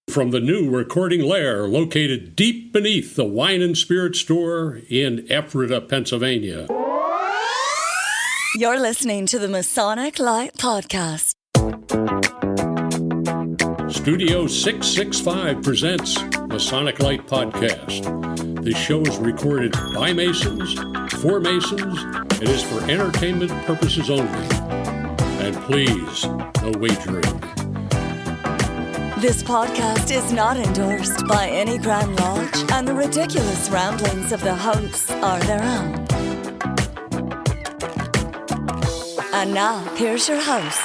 From the new recording lair located deep beneath the Wine and Spirit store in Ephrata, Pennsylvania. You're listening to the Masonic Lite Podcast. Studio 665 presents Masonic Lite Podcast. This show is recorded by Masons, for Masons. It is for entertainment purposes only. And please, no wagering. This podcast is not endorsed by any Grand Lodge, and the ridiculous ramblings of the hosts are their own. And now, here's your host.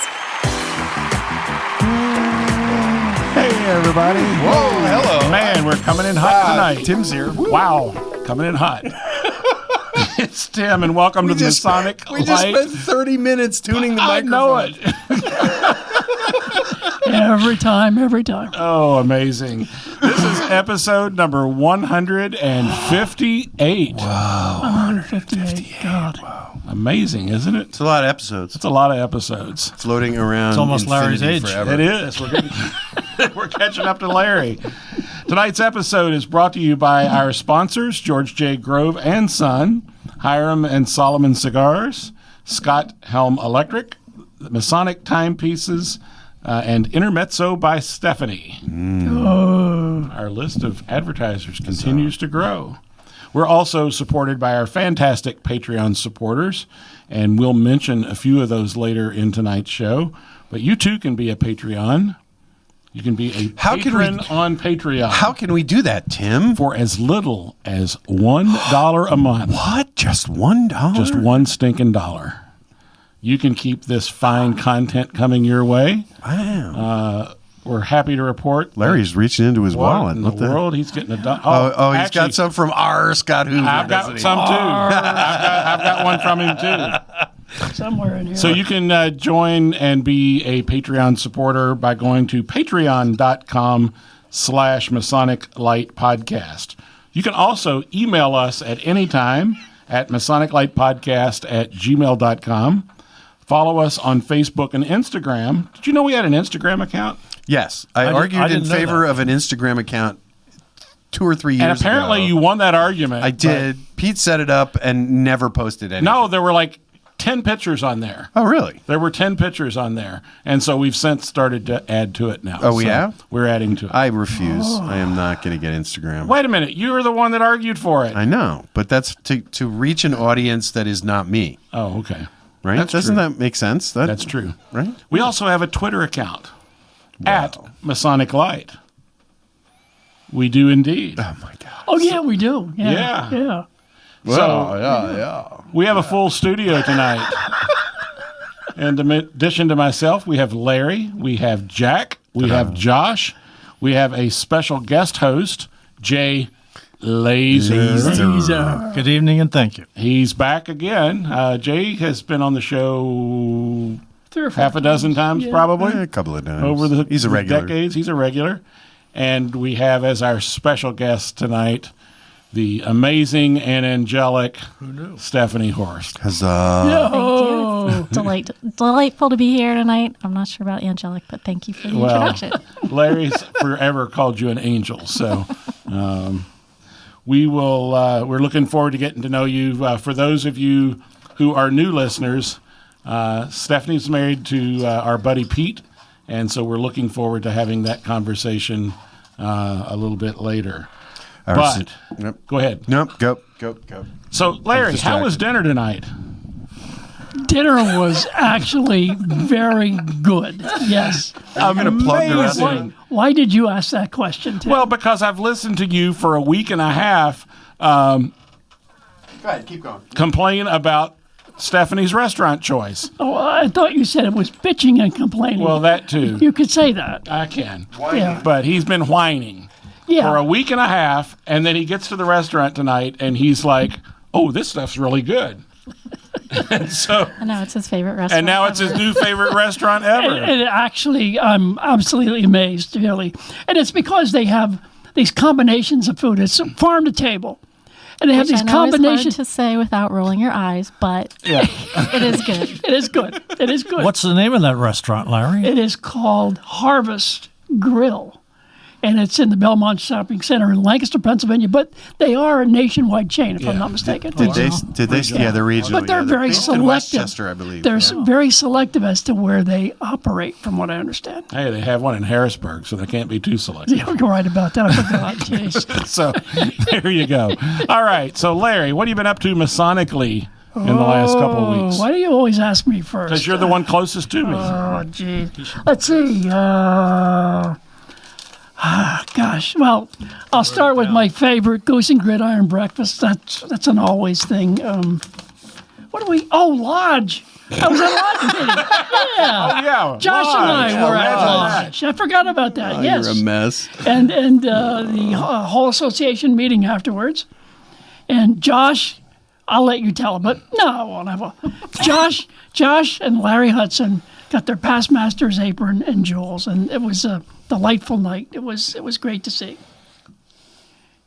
Hey, everybody. Whoa, hello. Man, we're coming in hot tonight. Tim's here. Wow, coming in hot. It's Tim, and welcome to the Masonic Lite. We just spent 30 minutes tuning the microphone. I know it. Every time. Oh, amazing. This is episode number 158. Wow. 158. God. Wow. Amazing, isn't it? It's a lot of episodes. It's a lot of episodes. Floating around. It's almost Larry's age. Forever. It is. We're catching up to Larry. Tonight's episode is brought to you by our sponsors, George J. Grove and Son, Hiram and Solomon Cigars, Scott Helm Electric, Masonic Timepieces, and Intermezzo by Stephanie. Our list of advertisers continues to grow. We're also supported by our fantastic Patreon supporters, and we'll mention a few of those later in tonight's show. But you too can be a Patreon. You can be a patron on Patreon. How can we do that, Tim? For as little as $1 a month. What? Just $1? Just one stinking dollar. You can keep this fine content coming your way. Wow. We're happy to report. Larry's reaching into his wallet. In the world, he's getting a dollar. Oh, he's got some from our Scott Hoover. I've got some too. I've got one from him too. Somewhere in here. So you can join and be a Patreon supporter by going to patreon.com/Masonic Lite Podcast. You can also email us at any time at masoniclightpodcast@gmail.com. Follow us on Facebook and Instagram. Did you know we had an Instagram account? Yes. I argued in favor of an Instagram account 2 or 3 years ago. And apparently you won that argument. I did. Pete set it up and never posted anything. No, there were like 10 pictures on there. Oh, really? There were 10 pictures on there. And so we've since started to add to it now. Oh, we have? We're adding to it. I refuse. I am not going to get Instagram. Wait a minute. You were the one that argued for it. I know, but that's to reach an audience that is not me. Oh, okay. Right? Doesn't that make sense? That's true. Right? We also have a Twitter account at Masonic Lite. We do indeed. Oh, my God. Oh, yeah, we do. Yeah. Well, We have a full studio tonight. In addition to myself, we have Larry, we have Jack, we have Josh, we have a special guest host, Jay Laser. Good evening and thank you. He's back again. Jay has been on the show 3 or 4 half a dozen times, probably. a couple of times. Over the He's a regular. decades. He's a regular. And we have as our special guest tonight the amazing and angelic Stephanie Horst. Huzzah. Oh, Delightful to be here tonight. I'm not sure about angelic, but thank you for the introduction. Larry's forever called you an angel. So we're looking forward to getting to know you. For those of you who are new listeners, Stephanie's married to our buddy Pete, and so we're looking forward to having that conversation a little bit later. But go ahead. Nope, go. So, Larry, how was dinner tonight? dinner was actually very good. Yes. I'm going to plug the restaurant. Why did you ask that question, Tim? Well, because I've listened to you for a week and a half Go ahead, keep going. complain about Stephanie's restaurant choice. Oh, I thought you said it was bitching and complaining. Well, that too. You could say that. I can. Yeah. But he's been whining Yeah. for a week and a half, and then he gets to the restaurant tonight, and he's like, oh, this stuff's really good. And so, I know, it's his favorite restaurant. and now it's his new favorite restaurant ever. And actually, I'm absolutely amazed, really. And it's because they have these combinations of food. It's farm to table. And they have Which these I know is combinations. hard to say without rolling your eyes, but Yeah. it is good. It is good. It is good. What's the name of that restaurant, Larry? It is called Harvest Grill and it's in the Belmont Shopping Center in Lancaster, Pennsylvania. But they are a nationwide chain, if I'm not mistaken. Did they? Yeah, they're regional. But they're very based in selective. Westchester, I believe. They're very selective as to where they operate, from what I understand. Hey, they have one in Harrisburg, so they can't be too selective. Yeah, you're right about that. I forgot. Jeez. So there you go. All right. So, Larry, what have you been up to Masonically in the last couple of weeks? Why do you always ask me first? Because you're the one closest to me. Oh, gee. Let's see. Gosh. Well, I'll start with my favorite, Goose and Gridiron Breakfast. That's an always thing. What do we... Oh, Lodge. I was at Lodge meeting. Yeah. Oh, yeah. Josh and Lodge. I were at Imagine Lodge. that. I forgot about that. Yes. You're a mess. And the whole association meeting afterwards. And Josh... I'll let you tell him, but no, I won't have a... Josh and Larry Hudson got their past master's apron and jewels, and it was a delightful night. It was great to see.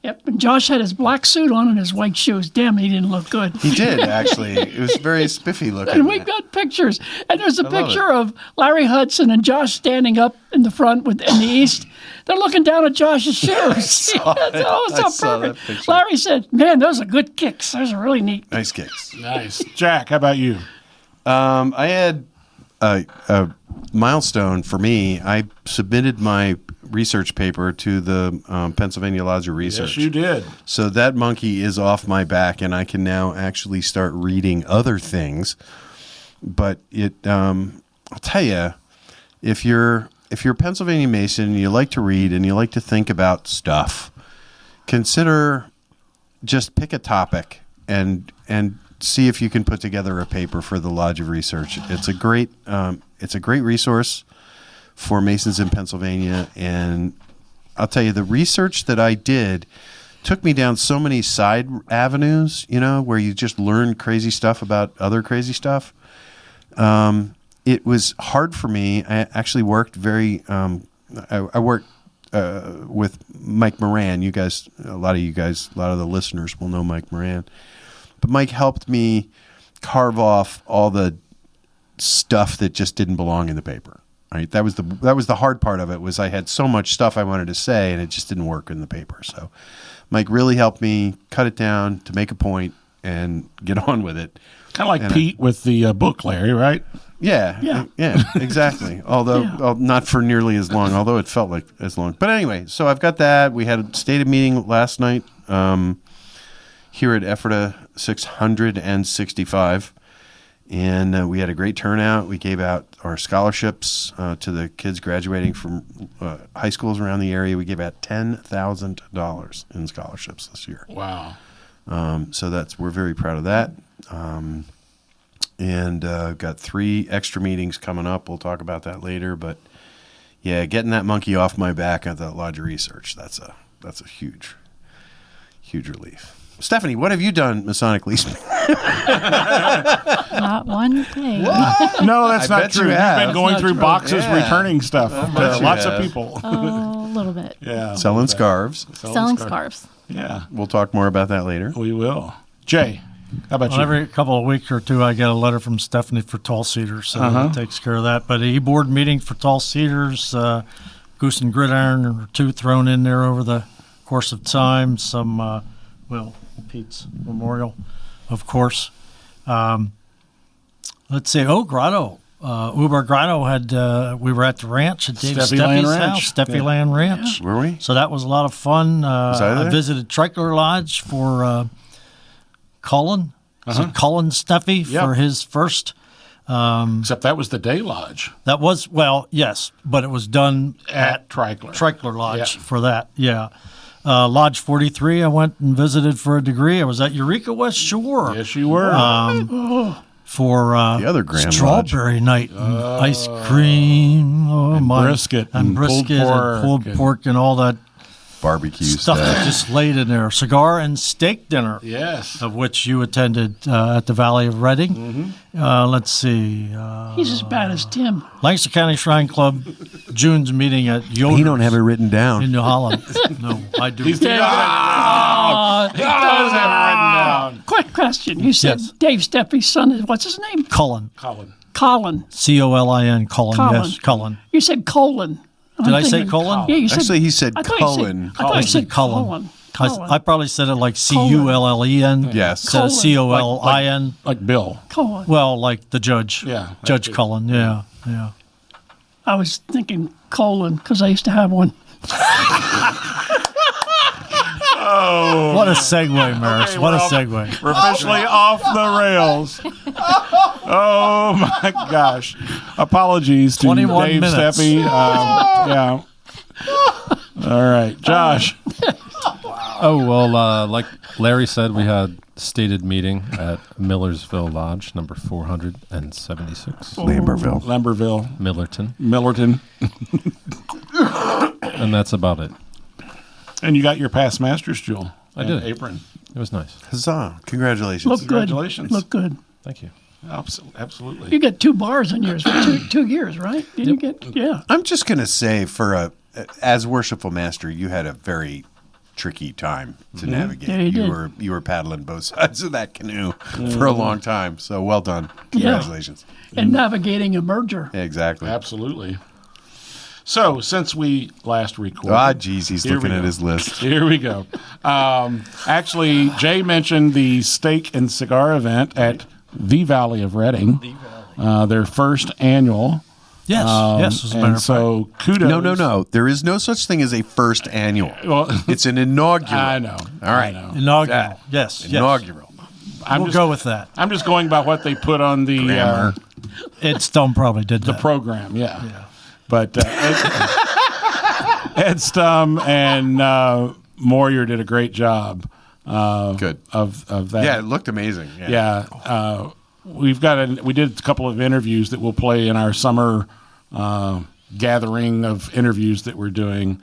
Yep, and Josh had his black suit on and his white shoes. Damn, he didn't look good. He did, actually. It was very spiffy looking. And we got pictures. And there's a picture of Larry Hudson and Josh standing up in the front in the east. They're looking down at Josh's shoes. I saw that picture. Larry said, man, those are good kicks. Those are really neat. Nice kicks. Nice. Jack, how about you? I had a milestone for me. I submitted my research paper to the Pennsylvania Lodge of Research. Yes, you did. So that monkey is off my back, and I can now actually start reading other things. But I'll tell you, if you're a Pennsylvania Mason and you like to read and you like to think about stuff, consider just pick a topic and see if you can put together a paper for the Lodge of Research. It's a great resource for Masons in Pennsylvania, and I'll tell you, the research that I did took me down so many side avenues, where you just learn crazy stuff about other crazy stuff. It was hard for me. I actually worked I worked with Mike Moran. A lot of the listeners will know Mike Moran. But Mike helped me carve off all the stuff that just didn't belong in the paper. Right? That was the hard part of it. Was I had so much stuff I wanted to say, and it just didn't work in the paper. So Mike really helped me cut it down to make a point and get on with it. Kind of like Pete with the book, Larry, right? Yeah, exactly. Although not for nearly as long, although it felt like as long. But anyway, so I've got that. We had a stated meeting last night here at Ephrata 665, and we had a great turnout. We gave out our scholarships to the kids graduating from high schools around the area. We gave out $10,000 in scholarships this year. Wow. So we're very proud of that. And got 3 extra meetings coming up. We'll talk about that later. But yeah, getting that monkey off my back at the Lodge of Research, that's a huge relief. Stephanie, what have you done Masonically? Not one thing. No, that's I not bet true. you You've have. been going That's through not true. boxes, Yeah. returning stuff to you lots of have. people. A little bit. Yeah. Selling scarves. Selling scarves. Yeah, We'll talk more about that later. we will. Jay, how about Well, you? every couple of weeks or two, I get a letter from Stephanie for Tall Cedars, so that takes care of that. But a board meeting for Tall Cedars, Goose and Gridiron or 2 thrown in there over the course of time. Some, Pete's Memorial, of course. Let's see. Grotto. Uber Grotto had. We were at the ranch at Dave Steffi Land Steffi's Ranch. house, Steffi Land Ranch. Were we? So that was a lot of fun. I I there? visited Tricolor Lodge for Cullen. Is it Cullen Steffi Yep. for his first? Except that was the day lodge That was, yes, but it was done at Tricolor. Tricolor Lodge Yeah. for that, yeah. Lodge 43, I went and visited for a degree. I was at Eureka West Shore Yes, you were. for The other Grand Strawberry Night and ice cream. Oh, and my. brisket And and pulled brisket pork and pulled and- pork and all that Barbecue stuff stuff. that just laid in there. Cigar and steak dinner. yes. Of which you attended at the Valley of Reading. Let's see. He's as bad as Tim. Lancaster County Shrine Club, June's meeting at Yoder's He don't have it written in down. New Holland. No, I do. Quick question. You said Yes. Dave Steffi's son is, what's his name? Cullen. Colin. Colin. Colin. Cullen. Colin. Yes, Cullen. You said colon. Did I say colon? Yeah, you said. Actually, he said I thought you said- Cullen. I thought you said Cullen. Cullen. I probably said it like Cullen. Yes. So Colin. Like Bill. Cullen. Well, like the judge. Yeah. Judge Cullen. Yeah. I was thinking colon because I used to have one. What a segue, Merris. Okay, what a well, segue. We're officially off the rails. Oh my gosh! Apologies to 21 Dave minutes. Steffi. Yeah. All right, Josh. Oh, well, like Larry said, we had stated meeting at Millersville Lodge, number 476, Lamberville. Millerton. and that's about it. And you got your past master's jewel. I and did. Apron. It was nice. Huzzah. Congratulations. Look good. Congratulations. Look good. Thank you. Absolutely. You got 2 bars in yours for 2 years, right? Did you get? Yeah. I'm just going to say, as worshipful master, you had a very tricky time to navigate. Yeah, you did. You were paddling both sides of that canoe for a long time. So well done. Congratulations. And navigating a merger. Yeah, exactly. Absolutely. So, since we last recorded... Geez, he's Here looking we at go. his list. Here we go. Actually, Jay mentioned the steak and cigar event at the Valley of Reading, their first annual. Yes. As a matter And of so, kudos. No. There is no such thing as a first annual. Well, It's an inaugural. I know. All right. I know. fact. Inaugural. Yeah. Yes. Inaugural. We'll go with that. I'm just going by what they put on the Grammar. Ed Stone probably did the that. program. Yeah. But Ed Stum and Moyer did a great job. Good. Of that. Yeah, it looked amazing. Yeah. We did a couple of interviews that we'll play in our summer gathering of interviews that we're doing,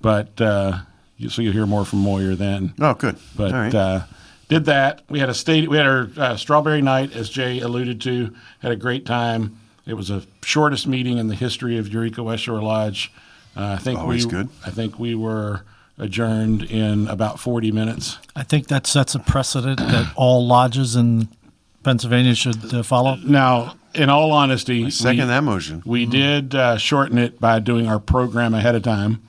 but so you'll hear more from Moyer then. Oh, good. But All right. did that. We had our strawberry night, as Jay alluded to. Had a great time. It was the shortest meeting in the history of Eureka West Shore Lodge. I think Always good. I think we were adjourned in about 40 minutes. I think that sets a precedent that all lodges in Pennsylvania should follow. Now, in all honesty, Second that motion. we did shorten it by doing our program ahead of time,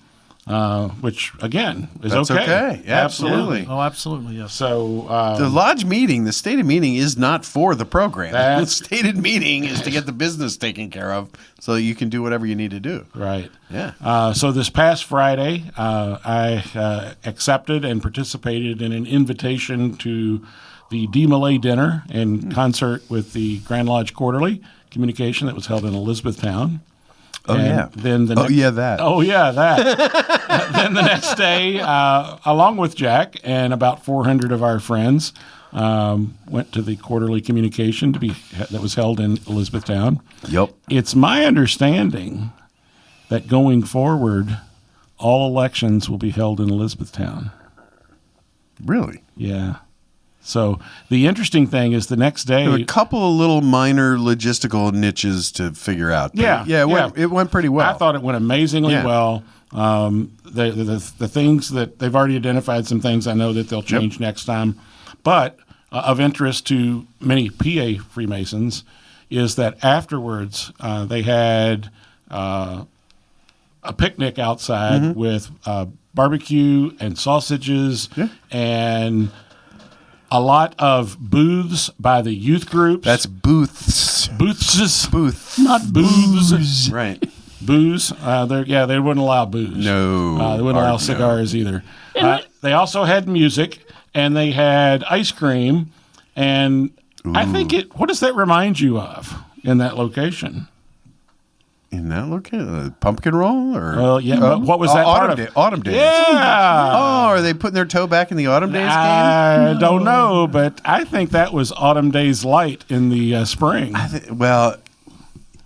which, again, is That's okay. okay. Yeah, absolutely. Oh, absolutely, yes. So, The lodge meeting, the stated meeting, is not for the program. The That's- stated meeting is to get the business taken care of so that you can do whatever you need to do. right. Yeah. So this past Friday, I accepted and participated in an invitation to the DeMolay dinner in concert with the Grand Lodge Quarterly Communication that was held in Elizabethtown. Oh, And yeah. Then the Oh, next, yeah, that. Oh, yeah, that. Then the next day, along with Jack and about 400 of our friends, went to the Quarterly Communication that was held in Elizabethtown. Yep. It's my understanding that going forward, all elections will be held in Elizabethtown. Really? Yeah. So the interesting thing is the next day. There were a couple of little minor logistical niches to figure out. But Yeah, it went pretty well. I thought it went amazingly Yeah. well. The things that they've already identified, some things I know that they'll change next time. But of interest to many PA Freemasons is that afterwards they had a picnic outside with barbecue and sausages and a lot of booths by the youth groups. That's booths. Booths. Booth. Not Booths. Right. Booze. They wouldn't allow booze. No. They wouldn't allow No. cigars either. They also had music, and they had ice cream, and I think what does that remind you of in that location? In that location? Pumpkin roll? Or? Well, yeah, but what was that part of? Autumn days. Yeah. Oh, are they putting their toe back in the autumn days game? I don't know, but I think that was Autumn Days Lite in the spring, Well,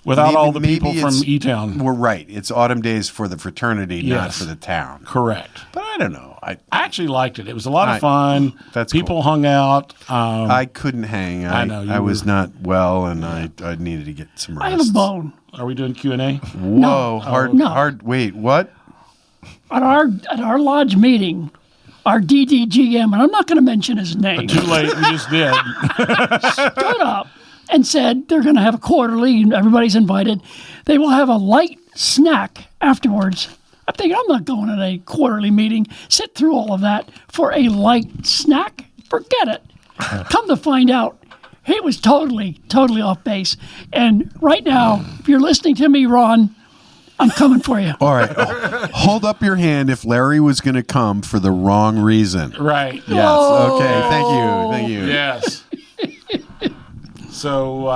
without maybe- all the maybe people from it's- E-Town. we're right. It's autumn days for the fraternity, not Yes. for the town. Correct. But I don't know. I actually liked it. It was a lot of I- fun. that's People cool. hung out. I couldn't hang. I know, you I was were- not well, and I needed to get some rest. I have a bone. Are we doing Q&A? Whoa, hard, No. hard. Wait, what? At our lodge meeting, our DDGM, and I'm not going to mention his name, Too late. We just did. stood up and said they're going to have a quarterly, and everybody's invited. They will have a light snack afterwards. I'm thinking, I'm not going to a quarterly meeting, sit through all of that for a light snack. Forget it. Come to find out, it was totally off base. And right now, if you're listening to me, Ron, I'm coming for you. All right. Hold up your hand if Larry was going to come for the wrong reason. Right. Yes. Okay. Thank you. Yes. So,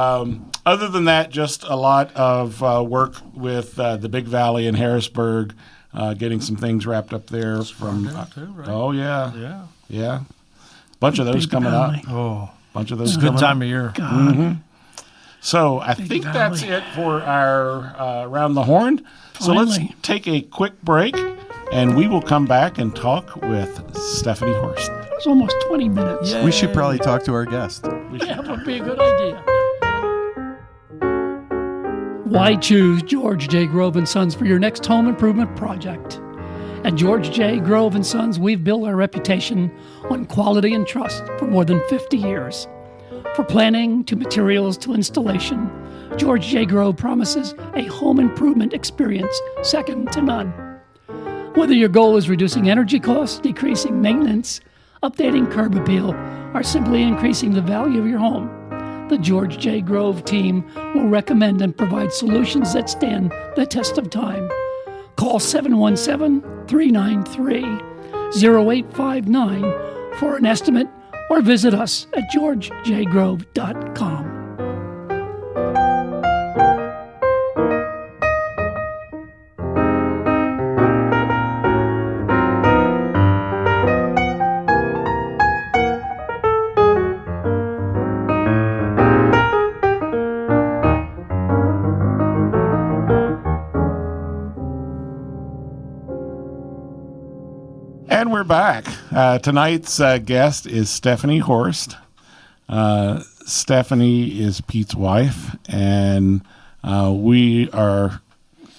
other than that, just a lot of work with the Big Valley in Harrisburg, getting some things wrapped up there from. too, right? Oh yeah, Yeah. bunch of those Big coming Valley. up. Oh, Bunch of those it's a coming good up. time of year. God. So I think that's Valley. it for our Around the Horn. So let's Finally. take a quick break, and we will come back and talk with Stephanie Horst. It was almost 20 minutes. We should probably talk to our guest. Yeah, that would be a good idea. Why choose George J. Grove & Sons for your next home improvement project? At George J. Grove & Sons, we've built our reputation on quality and trust for more than 50 years. From planning to materials to installation, George J. Grove promises a home improvement experience second to none. Whether your goal is reducing energy costs, decreasing maintenance, updating curb appeal, or simply increasing the value of your home, the George J. Grove team will recommend and provide solutions that stand the test of time. Call 717-393-0859 for an estimate or visit us at georgejgrove.com. And we're back. Tonight's guest is Stephanie Horst. Stephanie is Pete's wife, and we are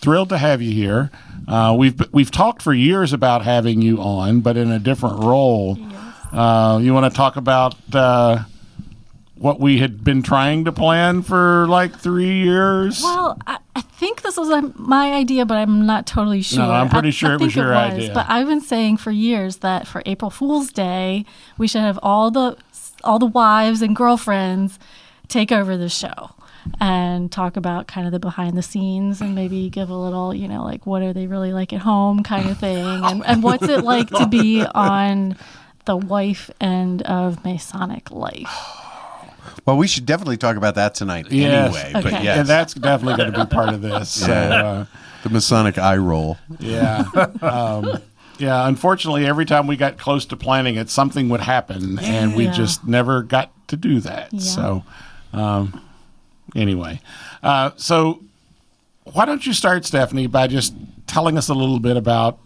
thrilled to have you here. We've talked for years about having you on, but in a different role. Yes. You want to talk about what we had been trying to plan for like 3 years? Well, I think this was my idea, but I'm not totally sure. No, I'm pretty sure it was your idea. But I've been saying for years that for April Fool's Day, we should have all the wives and girlfriends take over the show and talk about kind of the behind the scenes and maybe give a little, like what are they really like at home kind of thing, and what's it like to be on the wife end of Masonic life. Well, we should definitely talk about that tonight Yes. anyway. Okay. But yes, And that's definitely going to be part of this. So, the Masonic eye roll. yeah. Unfortunately, every time we got close to planning it, something would happen, and we Yeah. just never got to do that. Yeah. So, anyway. So why don't you start, Stephanie, by just telling us a little bit about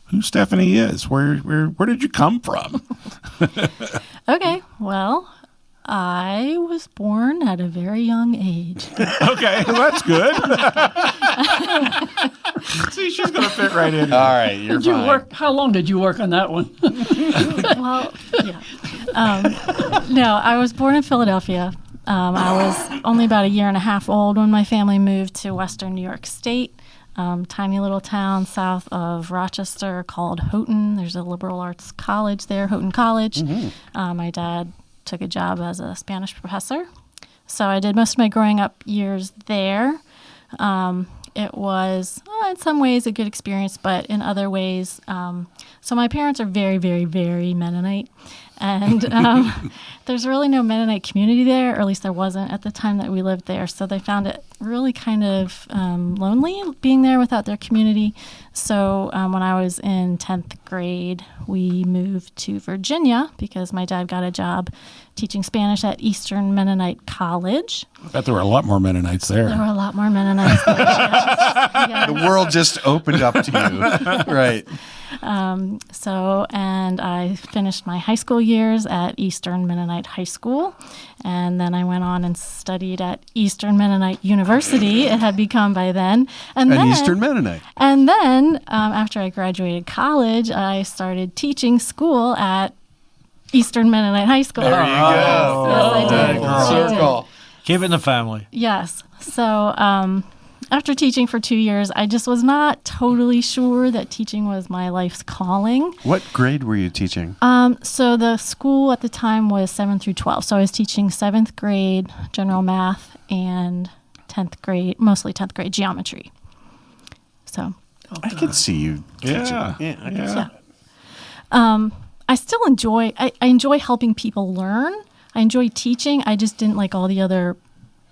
who Stephanie is? Where did you come from? Okay, well, I was born at a very young age. Okay, well, that's good. See, she's going to fit right in. All right, you're Did you fine. work? How long did you work on that one? Well, yeah. No, I was born in Philadelphia. I was only about a year and a half old when my family moved to Western New York State, tiny little town south of Rochester called Houghton. There's a liberal arts college there, Houghton College. My dad took a job as a Spanish professor. So I did most of my growing up years there. It was, in some ways, a good experience, but in other ways, so my parents are very, very, very Mennonite. And there's really no Mennonite community there, or at least there wasn't at the time that we lived there. So they found it really kind of lonely being there without their community. So when I was in 10th grade, we moved to Virginia because my dad got a job teaching Spanish at Eastern Mennonite College. I bet there were a lot more Mennonites there. There were a lot more Mennonites there. Yes. The world just opened up to you. Right. And I finished my high school years at Eastern Mennonite High School, and then I went on and studied at Eastern Mennonite University, it had become by then. And An Eastern Mennonite. And then, after I graduated college, I started teaching school at Eastern Mennonite High School. There you go. Yes, I did. Full I did. circle. Keep it in the family. Yes. So after teaching for 2 years, I just was not totally sure that teaching was my life's calling. What grade were you teaching? So the school at the time was 7 through 12. So I was teaching 7th grade general math and 10th grade, mostly 10th grade geometry. So I can see you teaching. Yeah. I can see Yeah. I still enjoy, I enjoy helping people learn. I enjoy teaching. I just didn't like all the other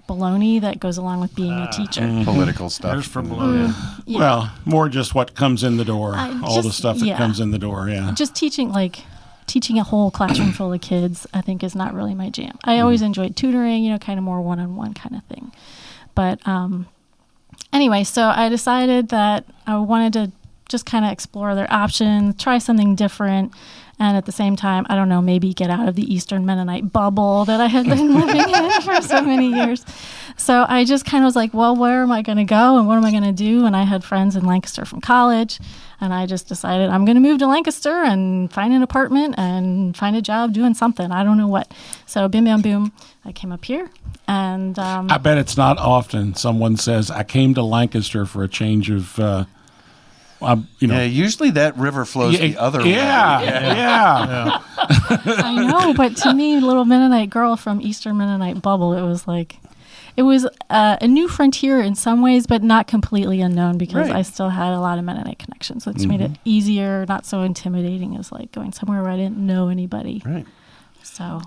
baloney that goes along with being a teacher. political stuff. There's for Bologna. Yeah. Well, more just what comes in the door. All the just- stuff that yeah. comes in the door, yeah. Just teaching a whole classroom full of kids, I think is not really my jam. I always enjoyed tutoring, kind of more one-on-one kind of thing. But anyway, so I decided that I wanted to just kind of explore other options, try something different, and at the same time, I don't know, maybe get out of the Eastern Mennonite bubble that I had been living in for so many years. So I just kind of was like, well, where am I going to go and what am I going to do? And I had friends in Lancaster from college, and I just decided I'm going to move to Lancaster and find an apartment and find a job doing something. I don't know what. So bim, bam, boom, I came up here. And I bet it's not often someone says, I came to Lancaster for a change of, Yeah, usually that river flows the other way. Yeah. I know, but to me, little Mennonite girl from Eastern Mennonite bubble, it was a new frontier in some ways, but not completely unknown because Right. I still had a lot of Mennonite connections. So it's made it easier, not so intimidating as like going somewhere where I didn't know anybody. Right. So,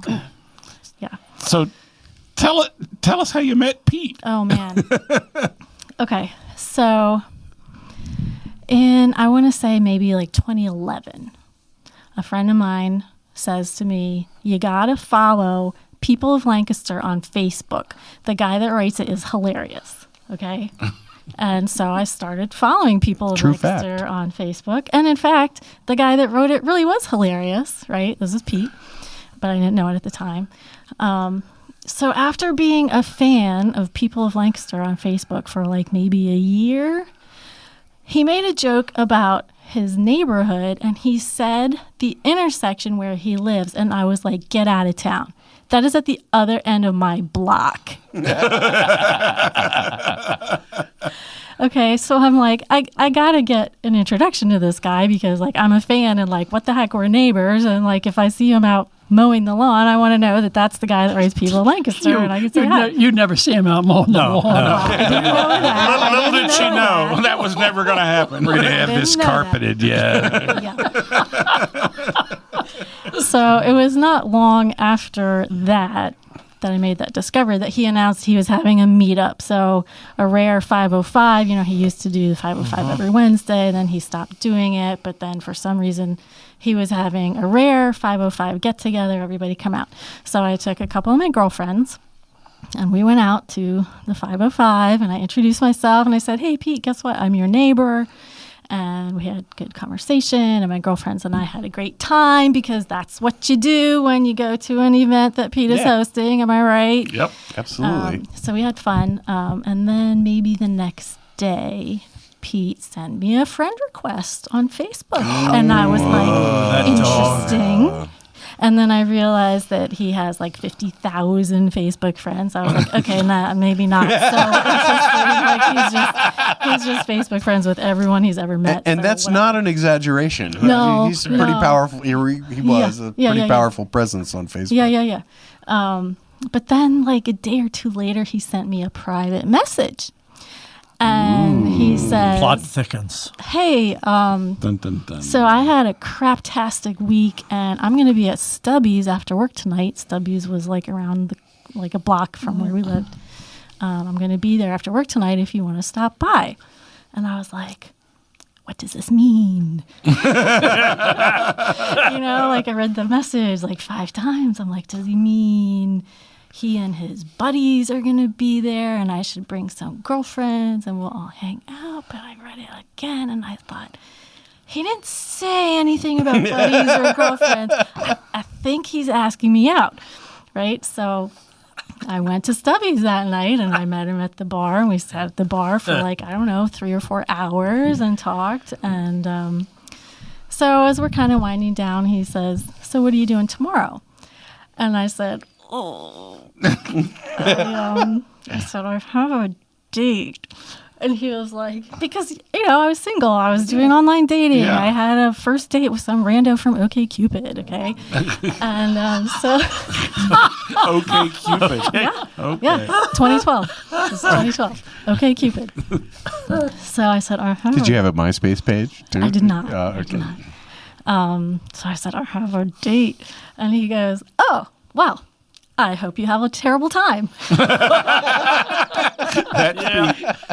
yeah. So tell us how you met Pete. Oh, man. Okay. So in, I want to say maybe like 2011, a friend of mine says to me, you got to follow People of Lancaster on Facebook. The guy that writes it is hilarious. Okay. And so I started following People of Lancaster on Facebook. And in fact, the guy that wrote it really was hilarious, right? This is Pete, but I didn't know it at the time. So after being a fan of People of Lancaster on Facebook for like maybe a year, he made a joke about his neighborhood, and he said the intersection where he lives, and I was like, get out of town. That is at the other end of my block. Okay, so I'm like, I gotta get an introduction to this guy because like I'm a fan and like what the heck, we're neighbors, and like if I see him out mowing the lawn, I want to know that that's the guy that writes People of Lancaster, and I can say hi. You'd never see him out mowing the lawn. I didn't know that. Little did she know that was never going to happen. We're going to have Didn't this know that. carpeted, yeah. Yeah. So it was not long after that I made that discovery that he announced he was having a meetup. So a rare 505, he used to do the 505 every Wednesday, then he stopped doing it, but then for some reason he was having a rare 505 get together, everybody come out. So I took a couple of my girlfriends and we went out to the 505 and I introduced myself and I said, hey Pete, guess what? I'm your neighbor. And we had good conversation, and my girlfriends and I had a great time because that's what you do when you go to an event that Pete is hosting. Am I right? Yep. Absolutely. So we had fun. And then maybe the next day, Pete sent me a friend request on Facebook. And I was like, interesting. And then I realized that he has like 50,000 Facebook friends. I was like, okay, maybe not so interesting. Like he's just Facebook friends with everyone he's ever met. And so that's whatever. not an exaggeration. No, He's a pretty no. powerful. He was a pretty powerful presence on Facebook. Yeah. But then, like a day or two later, he sent me a private message. And he said, Plot thickens. hey, Dun, dun, dun. so I had a craptastic week, and I'm going to be at Stubby's after work tonight. Stubby's was like around like a block from where we lived. I'm going to be there after work tonight if you want to stop by. And I was like, what does this mean? Like I read the message like 5 times. I'm like, does he mean he and his buddies are going to be there and I should bring some girlfriends and we'll all hang out? But I read it again and I thought, he didn't say anything about buddies or girlfriends. I think he's asking me out, right? So I went to Stubby's that night and I met him at the bar and we sat at the bar for 3 or 4 hours and talked. And so as we're kind of winding down, he says, so what are you doing tomorrow? And I said, I said, I have a date. And he was like, because, I was single. I was doing online dating. Yeah. I had a first date with some rando from OkCupid, okay? And so... Okay, Cupid. Yeah. Okay. Yeah, 2012. This is 2012. OkCupid. So I said, Did you have a MySpace page, too? I did not. Okay. I did not. So I said, I have a date. And he goes, oh, well, I hope you have a terrible time.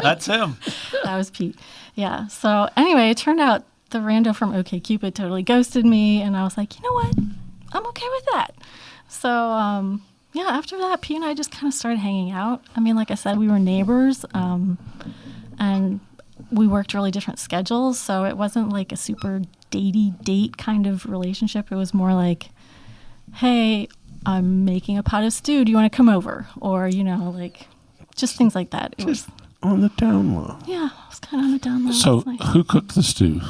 That's him. That was Pete. Yeah. So anyway, it turned out the rando from OkCupid totally ghosted me. And I was like, you know what? I'm okay with that. So, after that, Pete and I just kind of started hanging out. I mean, like I said, we were neighbors. And we worked really different schedules. So it wasn't like a super datey date kind of relationship. It was more like, hey, I'm making a pot of stew. Do you want to come over? Or, just things like that. It was On the down low. Yeah, it was kind of on the down low. So It was nice. who cooked the stew?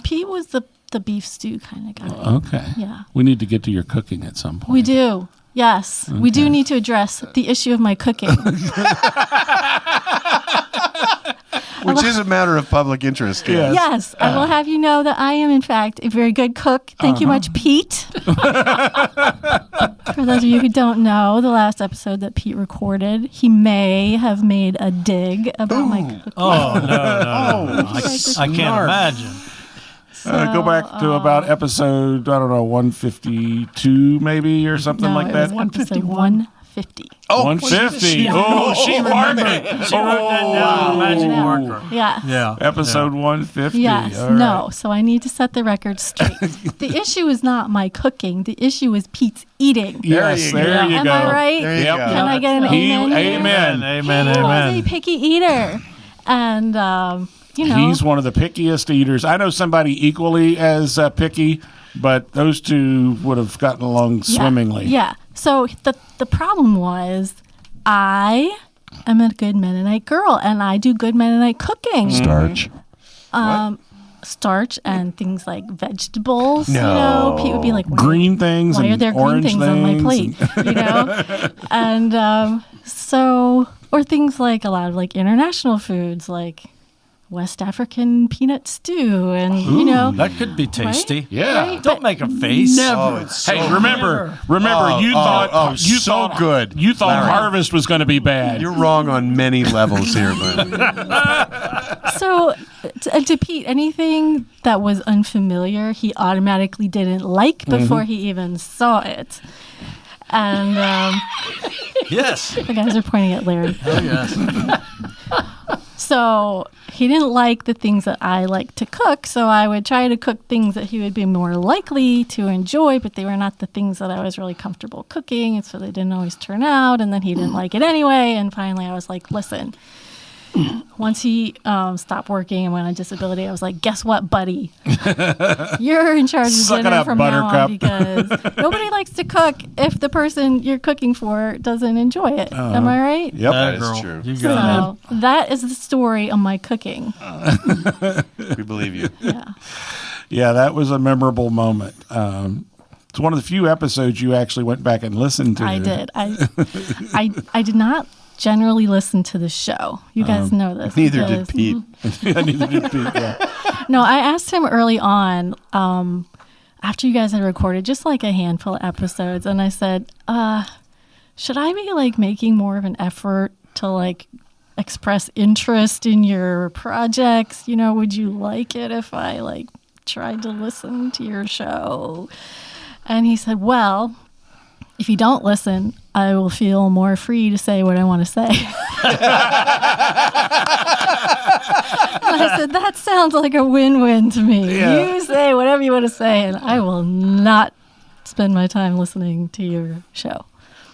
Pete was the beef stew kind of guy. Okay. Yeah. We need to get to your cooking at some point. We do. Yes. We do need to address the issue of my cooking. Which is a matter of public interest. Yeah. Yes. I will have you know that I am, in fact, a very good cook. Thank you much, Pete. For those of you who don't know, the last episode that Pete recorded, he may have made a dig about my cooking. Oh, no. I can't imagine. Go back to about episode, 152 maybe or something No, like it that. was episode 150. 150. Oh, she marked it. She wrote that down, magic marker. Yeah. Yeah. Episode 150. Yes. All right. No. So I need to set the record straight. The issue is not my cooking. The issue is Pete's eating. Yes, there you Am go. I right? There you Yep. go. Can I get an amen? here? Amen. Amen. He was a Amen. picky eater. And, He's one of the pickiest eaters. I know somebody equally as picky, but those two would have gotten along swimmingly. Yeah. So the problem was I am a good Mennonite girl, and I do good Mennonite cooking. Starch. Starch and things like vegetables. No. Pete would be like, Green things why and are there green orange things on my things. plate? And or things like a lot of like international foods, like West African peanut stew, and That could be tasty. Yeah. Right? Don't make a face. Oh, it's so Hey, remember, you thought good. You thought Larry. harvest was going to be bad. You're wrong on many levels here, but So, to Pete, anything that was unfamiliar, he automatically didn't like before he even saw it. And Yes. the guys are pointing at Larry. Oh, yes. So he didn't like the things that I like to cook. So I would try to cook things that he would be more likely to enjoy, but they were not the things that I was really comfortable cooking. And so they didn't always turn out. And then he didn't like it anyway. And finally I was like, listen. Once he stopped working and went on disability, I was like, guess what, buddy? You're in charge of Suck it dinner up, from now on, Buttercup. because nobody likes to cook if the person you're cooking for doesn't enjoy it. Am I right? Yep. That is girl. true. You got So that is the story of my cooking. we believe you. Yeah. Yeah, that was a memorable moment. It's one of the few episodes you actually went back and listened to. I did. I did not generally listen to the show. You guys know this. Neither did because- Pete. Yeah, neither did Pete. Yeah. No, I asked him early on, after you guys had recorded just like a handful of episodes, and I said, should I be like making more of an effort to like express interest in your projects? Would you like it if I like tried to listen to your show? And he said, well, if you don't listen, I will feel more free to say what I want to say. And I said, that sounds like a win-win to me. Yeah. You say whatever you want to say, and I will not spend my time listening to your show.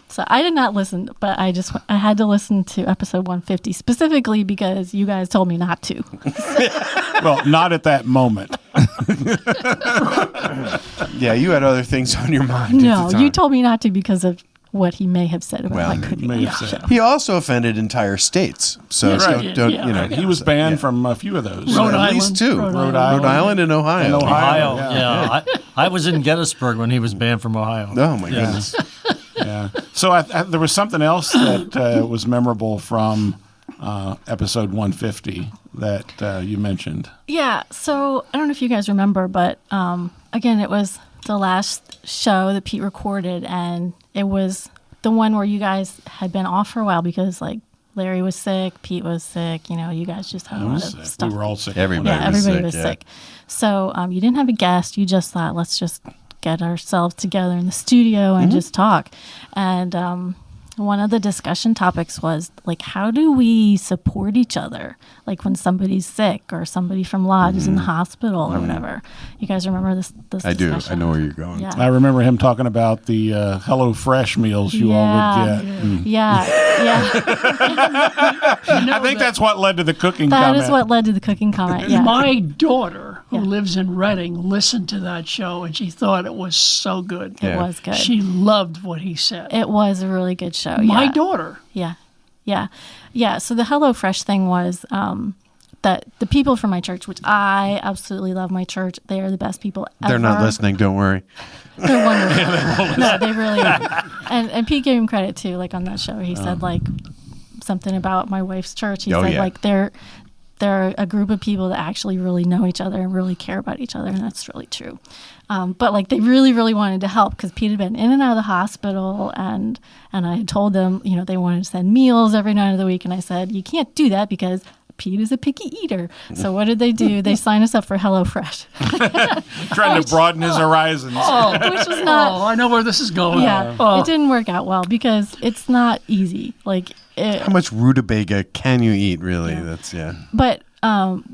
So I did not listen, but I had to listen to episode 150 specifically because you guys told me not to. Well, not at that moment. Yeah, you had other things on your mind. at No, the time. you told me not to because of what he may have said about my cooking. may have said. He also offended entire states. So Right. don't Yeah. you know? He was banned from a few of those. Rhode at least two. Rhode Island. Rhode Island and Ohio. And Ohio. Ohio. Yeah. I was in Gettysburg when he was banned from Ohio. Oh my goodness. Yeah. Yeah. So there was something else that was memorable from episode 150 that you mentioned. Yeah. So I don't know if you guys remember, but again, it was the last show that Pete recorded, and it was the one where you guys had been off for a while because, like, Larry was sick, Pete was sick. You know, you guys just had a lot of stuff. We were all sick. Everybody was sick. So you didn't have a guest. You just thought, let's just get ourselves together in the studio and just talk. And one of the discussion topics was, like, how do we support each other? Like when somebody's sick or somebody from Lodge is in the hospital or whatever. You guys remember this I do. discussion? I know where you're going. Yeah. I remember him talking about the Hello Fresh meals you all would get. Yeah. I think that's what led to the cooking That comment. is what led to the cooking comment. Yeah. My daughter, who Yeah. lives in Reading, listened to that show, and she thought it was so good. It was good. She loved what he said. It was a really good show. My yeah. daughter. Yeah. So the HelloFresh thing was that the people from my church, which I absolutely love my church, they are the best people ever. They're not listening. Don't worry. They're wonderful. No, they really are. And Pete gave him credit too. Like on that show, he said like something about my wife's church. He said like they're a group of people that actually really know each other and really care about each other, and that's really true. But like they really, really wanted to help because Pete had been in and out of the hospital, and I had told them, you know, they wanted to send meals every night of the week, and I said, you can't do that because Pete is a picky eater. So what did they do? They signed us up for HelloFresh. Trying to broaden his horizons. Which was not. Oh, I know where this is going. Yeah, it didn't work out well because it's not easy. Like, How much rutabaga can you eat, really? That's But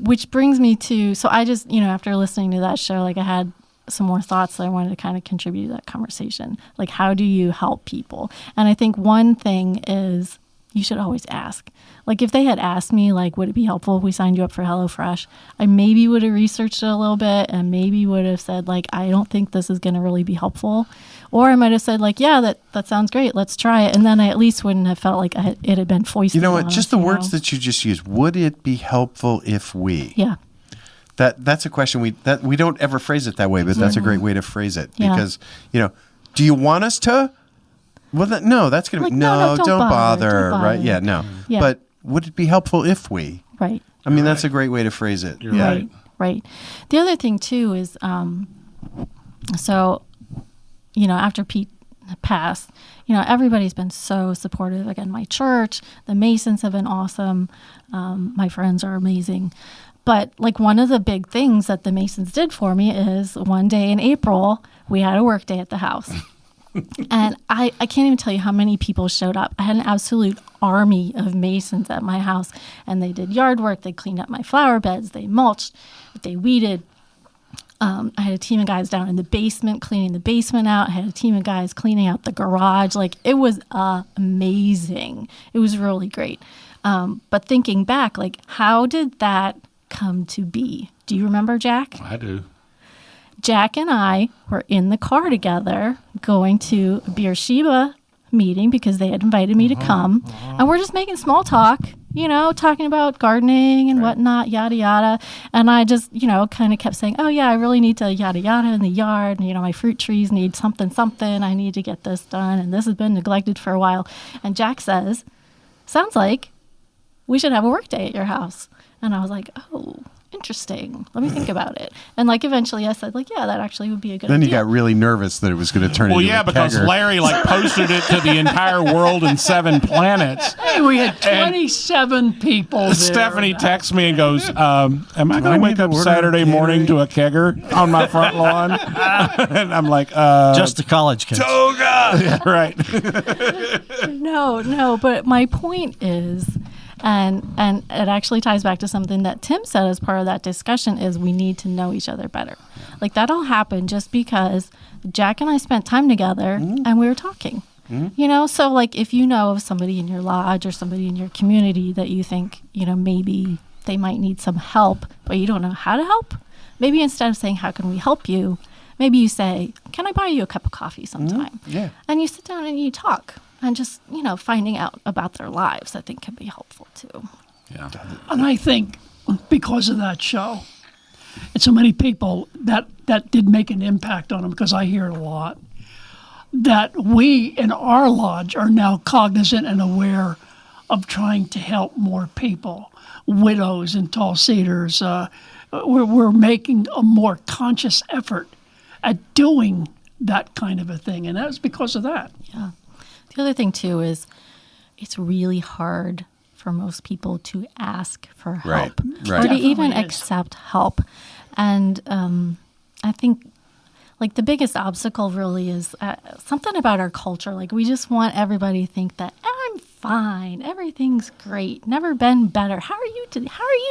which brings me to, so I just, you know, after listening to that show, like I had some more thoughts that I wanted to kind of contribute to that conversation. Like, how do you help people? And I think one thing is you should always ask. Like, if they had asked me, like, would it be helpful if we signed you up for HelloFresh? I maybe would have researched it a little bit and maybe would have said, like, I don't think this is going to really be helpful. Or I might have said, like, yeah, that sounds great. Let's try it. And then I at least wouldn't have felt like it had been foisted. You know what? on Just us, the you words know? that you just used. Would it be helpful if we? Yeah. That's a question we don't ever phrase it that way, but that's a great way to phrase it Yeah. because, you know, do you want us to? Well, no, that's going to Like, be no, don't bother, bother. right? Yeah, no. Yeah. But would it be helpful if we? Right. I mean, that's a great way to phrase it. You're yeah. Right. The other thing too is, so, you know, after Pete passed, you know, everybody's been so supportive. Again, my church, the Masons have been awesome. My friends are amazing. But like one of the big things that the Masons did for me is one day in April, we had a work day at the house. And I can't even tell you how many people showed up. I had an absolute army of Masons at my house, and they did yard work. They cleaned up my flower beds. They mulched. They weeded. I had a team of guys down in the basement cleaning the basement out. I had a team of guys cleaning out the garage. Like, it was amazing. It was really great. But thinking back, like, how did that come to be? Do you remember, Jack? I do. Jack and I were in the car together going to a Beersheba meeting because they had invited me to come. And we're just making small talk, you know, talking about gardening and whatnot, yada, yada. And I just, you know, kind of kept saying, oh, yeah, I really need to yada, yada in the yard. And, you know, my fruit trees need something. I need to get this done. And this has been neglected for a while. And Jack says, sounds like we should have a work day at your house. And I was like, oh, interesting. Let me think about it. And like eventually I said, like, yeah, that actually would be a good Then idea. you got really nervous that it was going to turn Well, into yeah, a because kegger. Larry like posted it to the entire world and 7 planets. Hey, we had 27 people there. Stephanie texts me and goes, am I going I to need wake to up order Saturday a morning to a kegger on my front lawn? And I'm like, Just a college kid. yeah, right. No, but my point is, and it actually ties back to something that Tim said as part of that discussion, is we need to know each other better. Like, that all happened just because Jack and I spent time together and we were talking. You know, so like if you know of somebody in your lodge or somebody in your community that you think, you know, maybe they might need some help, but you don't know how to help, maybe instead of saying, how can we help you? Maybe you say, can I buy you a cup of coffee sometime? Yeah. And you sit down and you talk. And just, you know, finding out about their lives, I think, can be helpful, too. Yeah. And I think because of that show, and so many people, that did make an impact on them, because I hear it a lot. that we in our lodge are now cognizant and aware of trying to help more people, widows and tall cedars. We're making a more conscious effort at doing that kind of a thing, and that's because of that. Yeah. The other thing, too, is it's really hard for most people to ask for help Right. or to even Definitely is. accept help. And I think, like, the biggest obstacle really is something about our culture. Like, we just want everybody to think that I'm fine, everything's great, never been better. How are you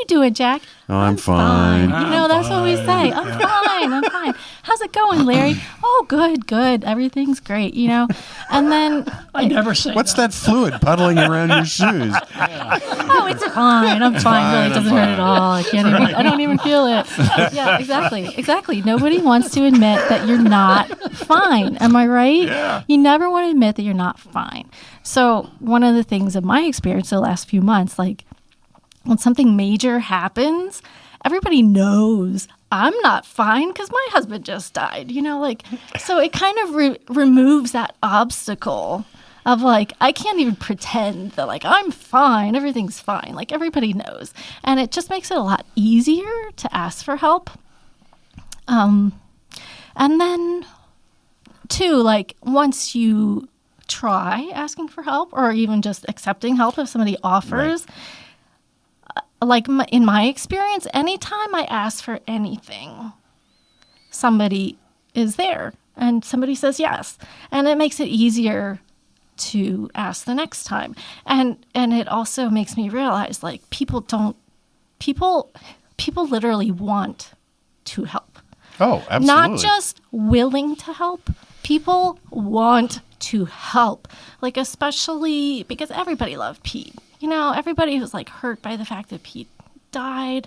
doing, Jack? Oh, I'm fine. You know, that's what we say. I'm fine. How's it going, Larry? Oh, good. Everything's great, you know? And then I never say What's that fluid puddling around your shoes? oh, it's fine. I'm fine. Really, it doesn't hurt at all. I don't even feel it. Yeah, exactly. Nobody wants to admit that you're not fine. Am I right? Yeah. You never want to admit that you're not fine. So one of the things of my experience the last few months, like when something major happens, everybody knows I'm not fine because my husband just died. You know, like, so it kind of removes that obstacle of like, I can't even pretend that like I'm fine, everything's fine. Like everybody knows. And it just makes it a lot easier to ask for help. And then too, like once you try asking for help or even just accepting help if somebody offers, like in my experience, anytime I ask for anything, somebody is there and somebody says yes. And it makes it easier to ask the next time. And it also makes me realize like people literally want to help. Oh, absolutely. Not just willing to help. People want to help. Like especially because everybody loved Pete. You know, everybody was like hurt by the fact that Pete died.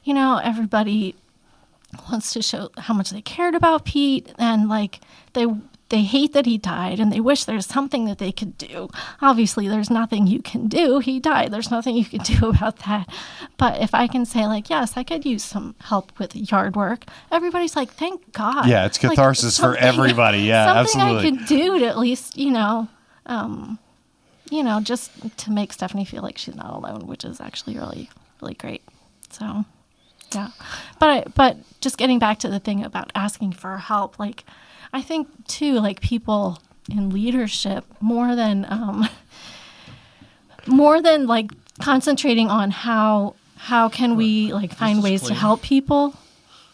You know, everybody wants to show how much they cared about Pete, and like they hate that he died and they wish there's something that they could do. Obviously, there's nothing you can do. He died. There's nothing you can do about that. But if I can say like, yes, I could use some help with yard work, everybody's like, thank God. Yeah, it's catharsis for everybody. Yeah, something absolutely. I could do to at least, just to make Stephanie feel like she's not alone, which is actually really, really great. So, yeah. But just getting back to the thing about asking for help, like, I think too, like people in leadership, more than like concentrating on how can we like find ways to help people.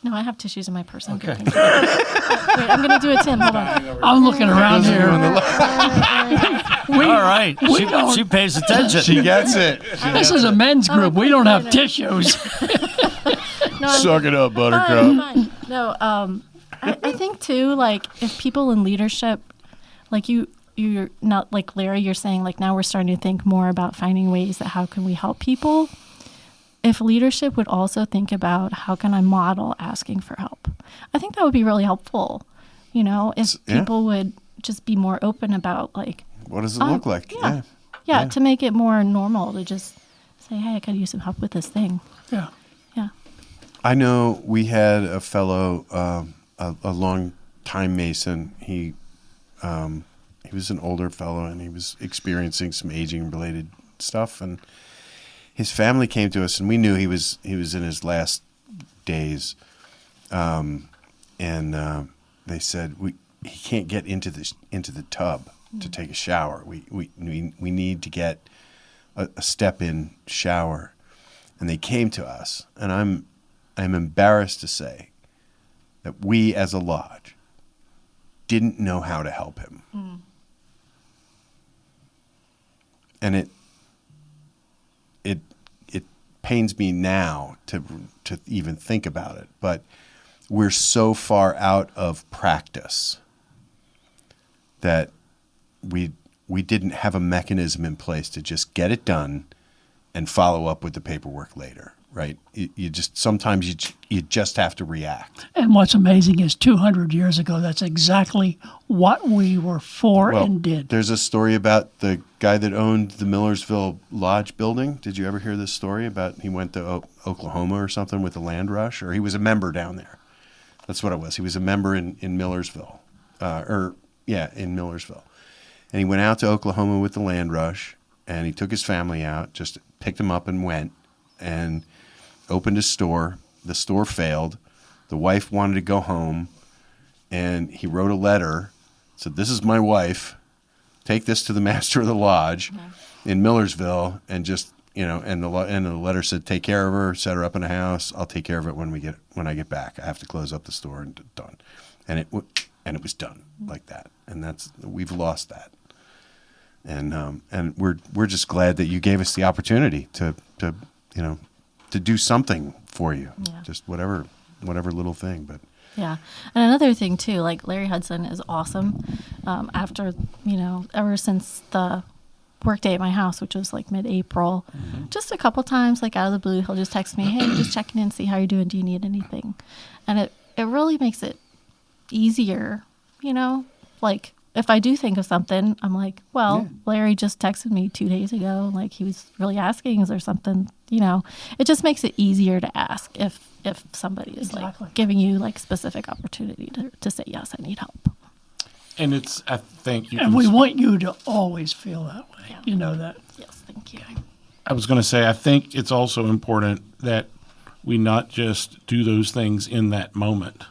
No, I have tissues in my purse. Okay. Wait, I'm gonna do it, Tim. Hold on. I'm looking around here. All right. She pays attention. She gets it. This is a men's group. We don't have tissues. No, Suck it up, I'm Buttercup. fine. No, I think too, like if people in leadership, like you're not like Larry, you're saying like now we're starting to think more about finding ways that how can we help people. If leadership would also think about how can I model asking for help, I think that would be really helpful. You know, if people would just be more open about like, What does it look like? Yeah, to make it more normal to just say, hey, I could use some help with this thing. Yeah. Yeah. I know we had a fellow, a long time Mason. He was an older fellow and he was experiencing some aging related stuff, and his family came to us and we knew he was in his last days. And they said he can't get into the tub to take a shower. We need to get a step-in shower. And they came to us, and I'm embarrassed to say that we as a lodge didn't know how to help him. And it pains me now to even think about it, but we're so far out of practice that we didn't have a mechanism in place to just get it done and follow up with the paperwork later, right? You just sometimes you just have to react. And what's amazing is 200 years ago, that's exactly what we were for and did. There's a story about the guy that owned the Millersville Lodge building. Did you ever hear this story about he went to Oklahoma or something with the land rush, or he was a member down there? That's what it was. He was a member in Millersville, or in Millersville. And he went out to Oklahoma with the land rush, and he took his family out, just picked them up and went, and opened his store. The store failed. The wife wanted to go home, and he wrote a letter, said, "This is my wife. Take this to the master of the lodge in Millersville," and just, and the letter said, "Take care of her, set her up in a house. I'll take care of it when I get back. I have to close up the store," and done. And it was done like that. And we've lost that. And we're just glad that you gave us the opportunity to do something for you. Yeah. Just whatever little thing, but. Yeah. And another thing, too, like Larry Hudson is awesome. After, ever since the workday at my house, which was like mid-April, just a couple times, like out of the blue, he'll just text me, "Hey, just checking in, see how you're doing. Do you need anything?" And it really makes it easier, like if I do think of something, I'm like, well, Larry just texted me 2 days ago. Like, he was really asking, is there something, it just makes it easier to ask if somebody is like giving you like specific opportunity to say, yes, I need help. And I think you And we want you to always feel that way. Yeah. You know that. Yes, thank you. I was going to say, I think it's also important that we not just do those things in that moment,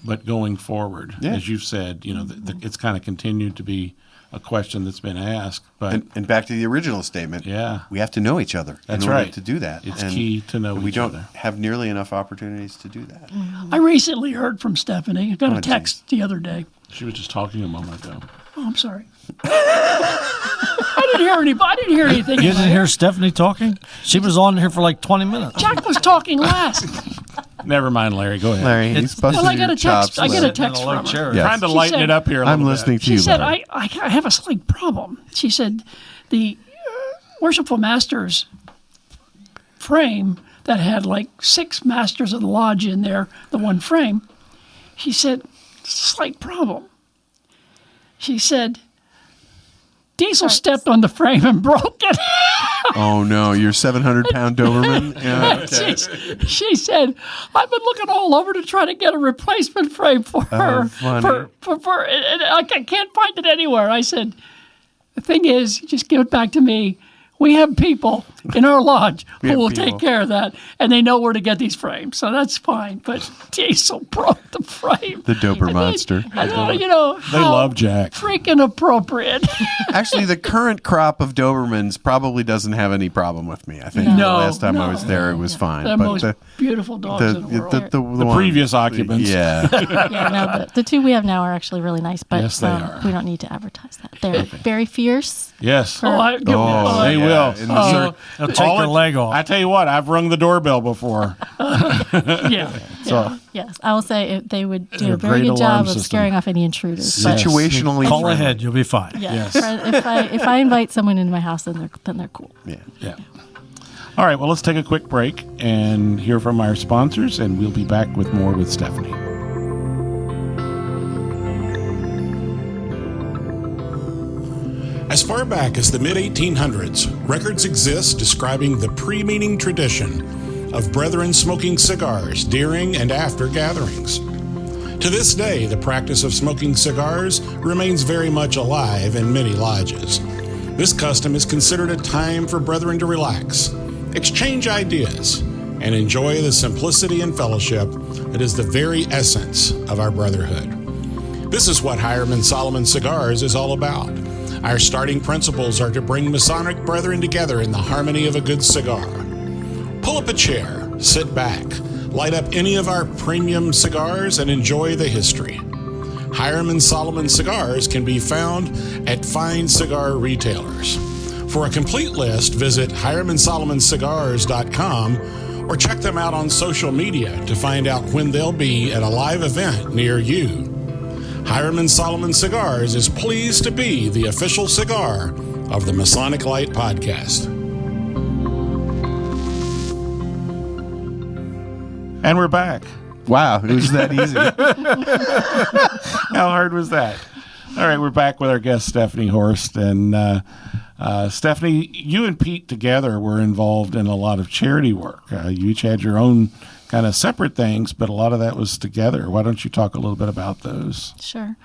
but going forward. Yeah. As you've said, it's kind of continued to be a question that's been asked. But And back to the original statement. Yeah. We have to know each other That's in order right. to do that. It's key to know we each don't other. have nearly enough opportunities to do that. I recently heard from Stephanie. I got Oh, a text the other day. She was just talking a moment ago. Oh, I'm sorry. I didn't hear anything. You didn't hear Stephanie talking? She was on here for like 20 minutes. Jack was talking last. Never mind, Larry. Go ahead. Larry, he's busting Well, I got your a text. chops. I get a Larry. text from her. Yes. Trying to She lighten said- it up here a little I'm bit. listening to She you, said, Larry. I have a slight problem. She said, the Worshipful Masters frame that had like 6 Masters of the Lodge in there, the one frame, she said, slight problem. She said, Diesel stepped on the frame and broke it. Oh, no, your 700-pound Doberman? Yeah, okay. She said, I've been looking all over to try to get a replacement frame for her. funny. And I can't find it anywhere. I said, the thing is, just give it back to me. We have people in our lodge who have will people. take care of that, and they know where to get these frames, so that's fine. But Diesel broke the frame. The Dober monster. I don't, They how love Jack. freaking appropriate. Actually, the current crop of Dobermans probably doesn't have any problem with me. I think the No, last time I no. was there, it was fine. The but most beautiful dogs in the world. The one- previous occupants. Yeah. Yeah, no, the 2 we have now are actually really nice, but Yes, they are. we don't need to advertise that. They're very fierce. Yes. Oh, They will. In the They'll take your leg off. I tell you what, I've rung the doorbell before. yeah. So Yes, I will say they would do And a very great good job alarm of system. scaring off any intruders. But situationally Call friendly. ahead, you'll be fine. yeah, Yes. if I invite someone into my house, then they're cool. yeah. All right, well, let's take a quick break and hear from our sponsors, and we'll be back with more with Stephanie. As far back as the mid-1800s, records exist describing the pre-meeting tradition of brethren smoking cigars during and after gatherings. To this day, the practice of smoking cigars remains very much alive in many lodges. This custom is considered a time for brethren to relax, exchange ideas, and enjoy the simplicity and fellowship that is the very essence of our brotherhood. This is what Hiram Solomon Cigars is all about. Our starting principles are to bring Masonic brethren together in the harmony of a good cigar. Pull up a chair, sit back, light up any of our premium cigars, and enjoy the history. Hiram Solomon Cigars can be found at fine cigar retailers. For a complete list, visit HiramandSolomonCigars.com or check them out on social media to find out when they'll be at a live event near you. Hiram Solomon Cigars is pleased to be the official cigar of the Masonic Lite podcast. And we're back. Wow, it was that easy. How hard was that? All right, we're back with our guest, Stephanie Horst. And Stephanie, you and Pete together were involved in a lot of charity work. You each had your own kind of separate things, but a lot of that was together. Why don't you talk a little bit about those? Sure.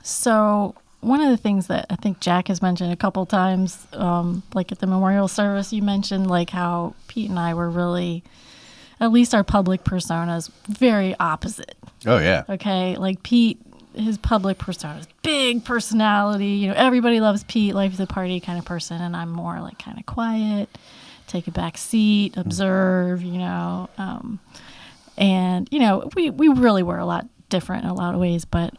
So one of the things that I think Jack has mentioned a couple times, like at the memorial service, you mentioned like how Pete and I were really, at least our public personas, very opposite. Oh, yeah. Okay, like Pete, his public persona is big personality. You know, everybody loves Pete, life is a party kind of person, and I'm more like kind of quiet, take a back seat, observe. You know, and you know, we really were a lot different in a lot of ways, but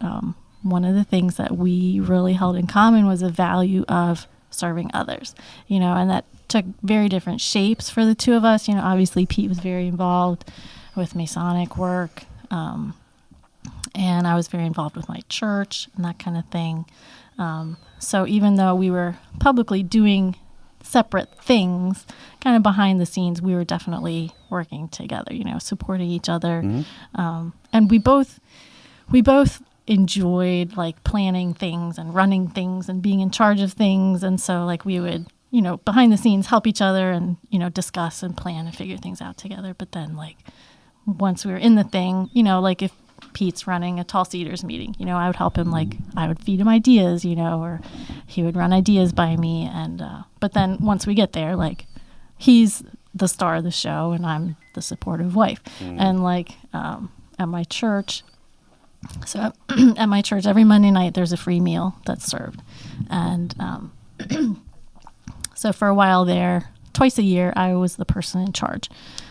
one of the things that we really held in common was a value of serving others. You know, and that took very different shapes for the two of us. You know, obviously Pete was very involved with Masonic work. And I was very involved with my church and that kind of thing. So even though we were publicly doing separate things, kind of behind the scenes, we were definitely working together, you know, supporting each other. And we both enjoyed like planning things and running things and being in charge of things. And so like we would, you know, behind the scenes help each other and, you know, discuss and plan and figure things out together. But then like once we were in the thing, you know, like if Pete's running a Tall Cedars meeting, you know, I would help him, like I would feed him ideas, you know, or he would run ideas by me. And but then once we get there, like he's the star of the show and I'm the supportive wife. And like at my church, so at my church every Monday night there's a free meal that's served. And so for a while there, twice a year, I was the person in charge.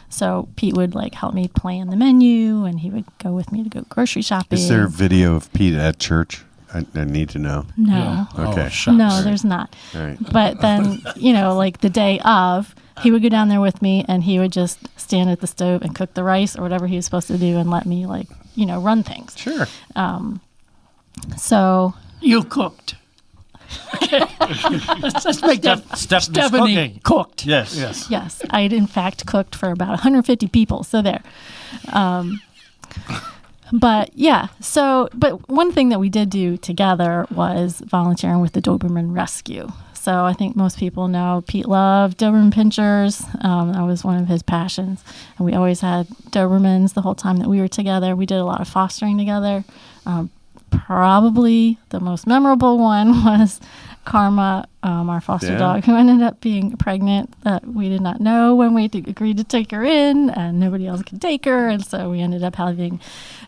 So Pete would like help me plan the menu, and he would go with me to go grocery shopping. Is there a video of Pete at church? I need to know. No. Yeah. Okay. No, there's not. All right. But then, you know, like the day of, he would go down there with me, and he would just stand at the stove and cook the rice or whatever he was supposed to do and let me, like, you know, run things. Sure. So You cooked. Let's make that Stephanie's Stephanie cooked. Yes. yes, I had in fact cooked for about 150 people. So there. But yeah, but one thing that we did do together was volunteering with the Doberman Rescue. So I think most people know Pete loved Doberman pinchers. That was one of his passions. And we always had Dobermans the whole time that we were together. We did a lot of fostering together. Probably the most memorable one was Karma, our foster dog, who ended up being pregnant that we did not know when we agreed to take her in, and nobody else could take her. And so we ended up having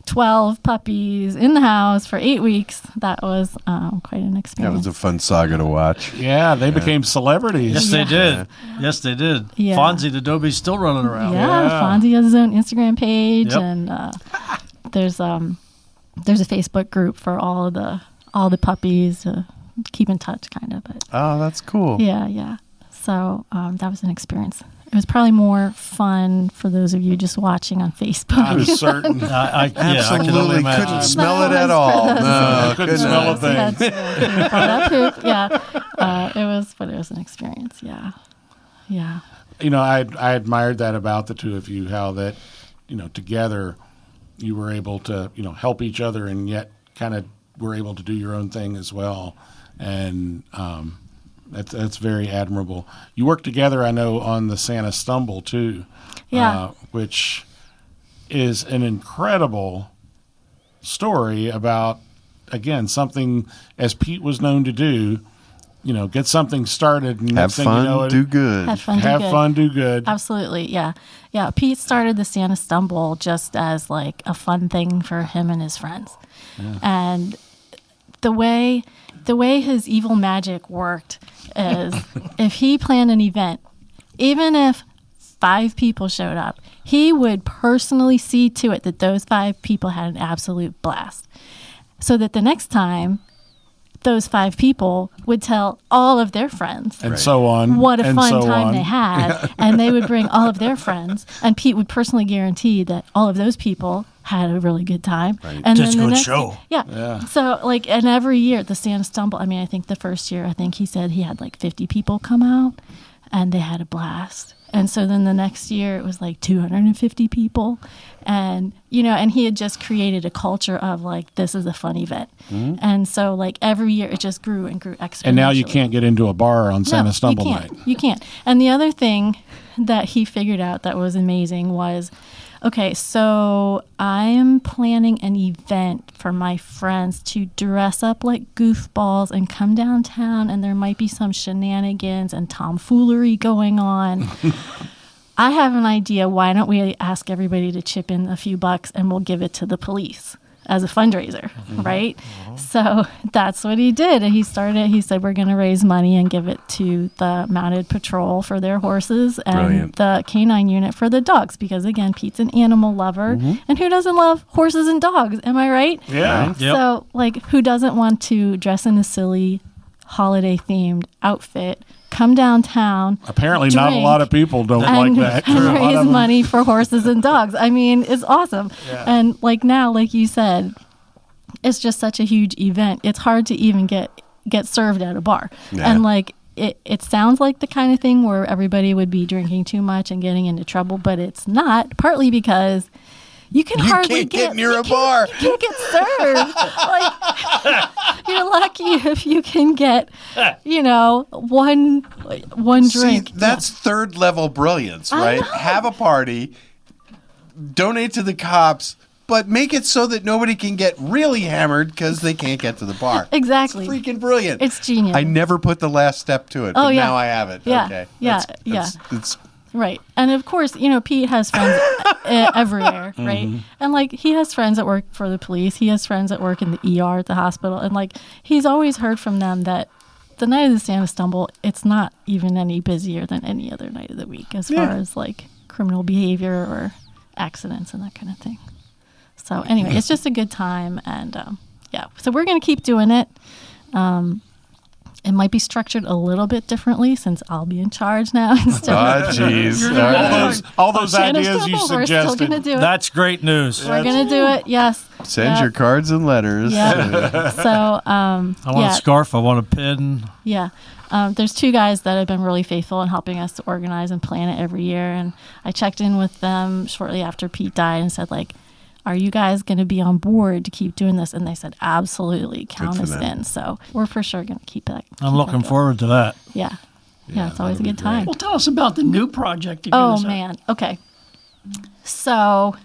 12 puppies in the house for 8 weeks. That was quite an That experience. was a fun saga to watch. Yeah, they became celebrities. Yes, they did. Yes, they did. Yeah. Fonzie the Dobie's still running around. Yeah, Fonzie has his own Instagram page, Yep. and there's a Facebook group for all the puppies to keep in touch, kind of. But Oh, that's cool. yeah. So that was an experience. It was probably more fun for those of you just watching on Facebook. I'm certain. I can only Absolutely imagine. couldn't smell it That at was all. for those- No, Couldn't smell a thing. That's that poop. Yeah, it was an experience. Yeah. You know, I admired that about the two of you, how that, you know, together you were able to, you know, help each other and yet kind of were able to do your own thing as well. And that's very admirable. You worked together, I know, on the Santa Stumble too. Yeah. Which is an incredible story about, again, something as Pete was known to do, you know, get something started and Have next thing you fun, know, do good. Have fun, do have good. fun, do good. Absolutely, yeah. Pete started the Santa Stumble just as like a fun thing for him and his friends, and the way his evil magic worked is if he planned an event, even if 5 people showed up, he would personally see to it that those 5 people had an absolute blast, so that the next time those 5 people would tell all of their friends and so on. what a and fun so time on. they had, and they would bring all of their friends, and Pete would personally guarantee that all of those people had a really good time. Right. And Just then the good next, show. Yeah. So like, and every year at the Santa Stumble, I mean, I think the first year, I think he said he had like 50 people come out, and they had a blast. And so then the next year it was like 250 people. And, you know, and he had just created a culture of like, this is a fun event. And so like every year it just grew and grew exponentially. And now you can't get into a bar on Santa Stumble you can't. night. You can't. And the other thing that he figured out that was amazing was Okay, so I am planning an event for my friends to dress up like goofballs and come downtown, and there might be some shenanigans and tomfoolery going on. I have an idea. Why don't we ask everybody to chip in a few bucks and we'll give it to the police as a fundraiser, right? So that's what he did. And he said, we're going to raise money and give it to the mounted patrol for their horses and Brilliant. the canine unit for the dogs. Because again, Pete's an animal lover. And who doesn't love horses and dogs? Am I right? Yeah. Yep. So like, who doesn't want to dress in a silly holiday themed outfit, come downtown? Apparently, not a drink, lot of people don't like and, that. and A lot of raise them- money for horses and dogs. I mean, it's awesome. And like now, like you said, it's just such a huge event. It's hard to even get served at a bar. Yeah. And like it sounds like the kind of thing where everybody would be drinking too much and getting into trouble, but it's not. Partly because you hardly can't get near a bar. You can't get served. Like, you're lucky if you can get, one drink. See, that's third level brilliance, right? know. Have a party, donate to the cops, but make it so that nobody can get really hammered because they can't get to the bar. Exactly. It's freaking brilliant. It's genius. I never put the last step to it, Oh, but yeah. now I have it. Yeah. Okay. Yeah. Right. And of course, Pete has friends everywhere, right? And like he has friends that work for the police. He has friends that work in the ER at the hospital. And like he's always heard from them that the night of the Santa Stumble, it's not even any busier than any other night of the week as far as like criminal behavior or accidents and that kind of thing. So anyway, it's just a good time. And so we're going to keep doing it. It might be structured a little bit differently since I'll be in charge now instead of jeez. All those Santa ideas you Stumble. We're still suggested. going to do it. That's great news. We're going to do it. Yes. Send your cards and letters. Yeah. So, I want a scarf. I want a pin. Yeah. There's two guys that have been really faithful in helping us to organize and plan it every year. And I checked in with them shortly after Pete died and said, like, are you guys going to be on board to keep doing this? And they said, absolutely, count us in. So we're for sure going to keep that. I'm looking forward to that. Yeah. Yeah, it's always a good time. Well, tell us about the new project. Oh, man. Okay. So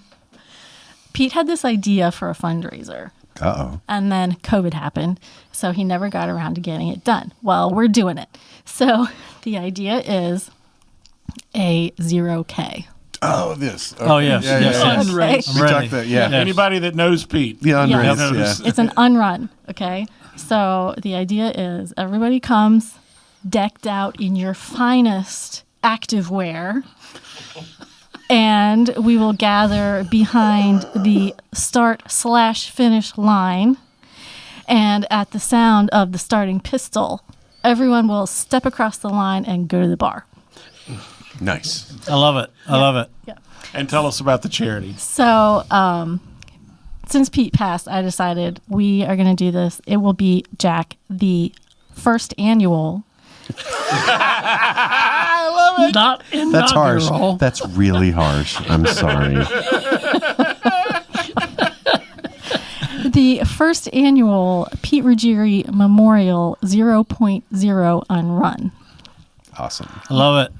Pete had this idea for a fundraiser. Uh-oh. And then COVID happened, so he never got around to getting it done. Well, we're doing it. So the idea is a 0K. Oh, this. Okay. Oh, yes. Yeah, yes, yeah, yes. Unrace. I'm We ready. talked that, yeah. Yes. Anybody that knows Pete. The unrace, Yes. yeah. It's an unrun, okay? So the idea is everybody comes decked out in your finest activewear, and we will gather behind the start/finish line, and at the sound of the starting pistol, everyone will step across the line and go to the bar. Nice. I love it. I love it. Yeah. And tell us about the charity. So, since Pete passed, I decided we are going to do this. It will be, Jack, the first annual. Not That's harsh. inaugural. That's really harsh. I'm sorry. The first annual Pete Ruggieri Memorial 0.0 Unrun. Awesome. I love it.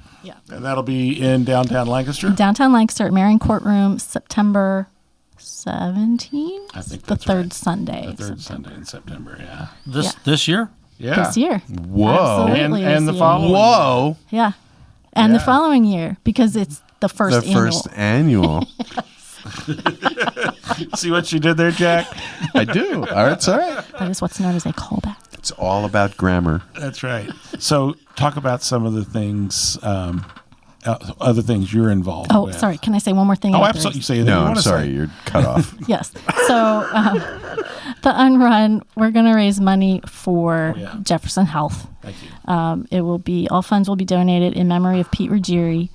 And that'll be in downtown Lancaster? Downtown Lancaster at Marion Courtroom, September 17th? I think The that's third right. Sunday. The third of Sunday in September, yeah. This year? Yeah. This year. Whoa. Absolutely And this the year. following. Whoa. Yeah. And the Yeah. following year, because it's the first The annual. first annual. See what you did there, Jack? I do. All right, it's all right. That is what's known as a callback. It's all about grammar. That's right. So talk about some of the things, other things you're involved Oh, with. sorry. Can I say one more thing? Oh, after absolutely. this? Say anything you No, I'm wanna sorry. say. You're cut off. Yes. So the Unrun, we're going to raise money for Oh, yeah. Jefferson Health. Thank you. It will be, all funds will be donated in memory of Pete Ruggieri.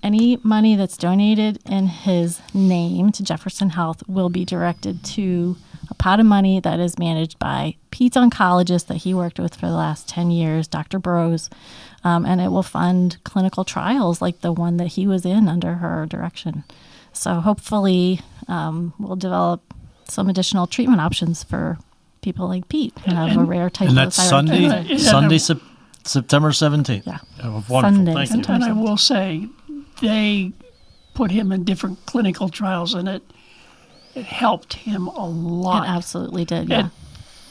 Any money that's donated in his name to Jefferson Health will be directed to a pot of money that is managed by Pete's oncologist that he worked with for the last 10 years, Dr. Burrows. And it will fund clinical trials like the one that he was in under her direction. So hopefully we'll develop some additional treatment options for people like Pete who have a rare type And of that's thyroid Sunday, cancer. Sunday, September 17th. Yeah. Oh, wonderful. Sunday, Thank you. And I will say, they put him in different clinical trials, and it helped him a lot. It absolutely did, yeah. It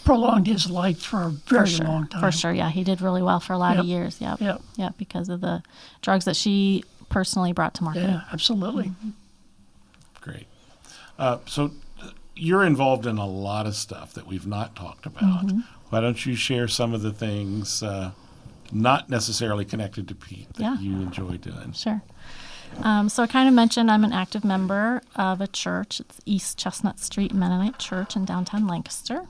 prolonged his life for a very long time. For sure, yeah. He did really well for a lot of years, yeah. Yep. Yeah, because of the drugs that she personally brought to market. Yeah, absolutely. Great. So you're involved in a lot of stuff that we've not talked about. Why don't you share some of the things not necessarily connected to Pete that you enjoy doing? Sure. So I kind of mentioned I'm an active member of a church. It's East Chestnut Street Mennonite Church in downtown Lancaster.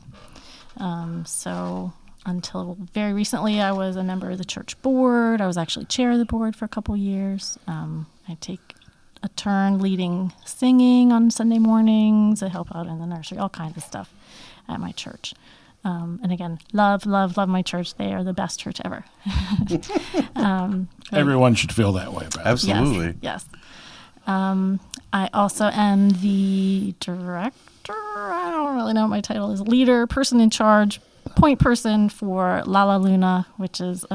So until very recently, I was a member of the church board. I was actually chair of the board for a couple years. I take a turn leading singing on Sunday mornings. I help out in the nursery, all kinds of stuff at my church. And again, love my church. They are the best church ever. Everyone should feel that way about it. Absolutely. Yes. I also am the director. I don't really know what my title is. Leader, person in charge, point person for La La Luna, which is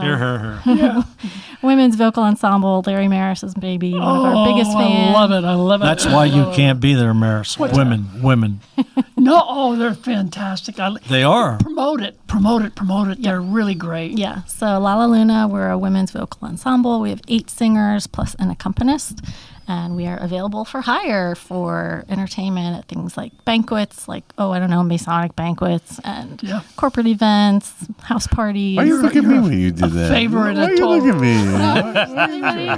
women's vocal ensemble. Larry Merris' baby, one of our biggest fans. I love it. That's why you can't be there, Merris. Women. No, they're fantastic. They are. Promote it. They're really great. Yeah, so La La Luna, we're a women's vocal ensemble. We have 8 singers plus an accompanist, and we are available for hire for entertainment at things like banquets, like, Masonic banquets and corporate events, house parties. Why you look at me when you did that? Favorite Why you look at me?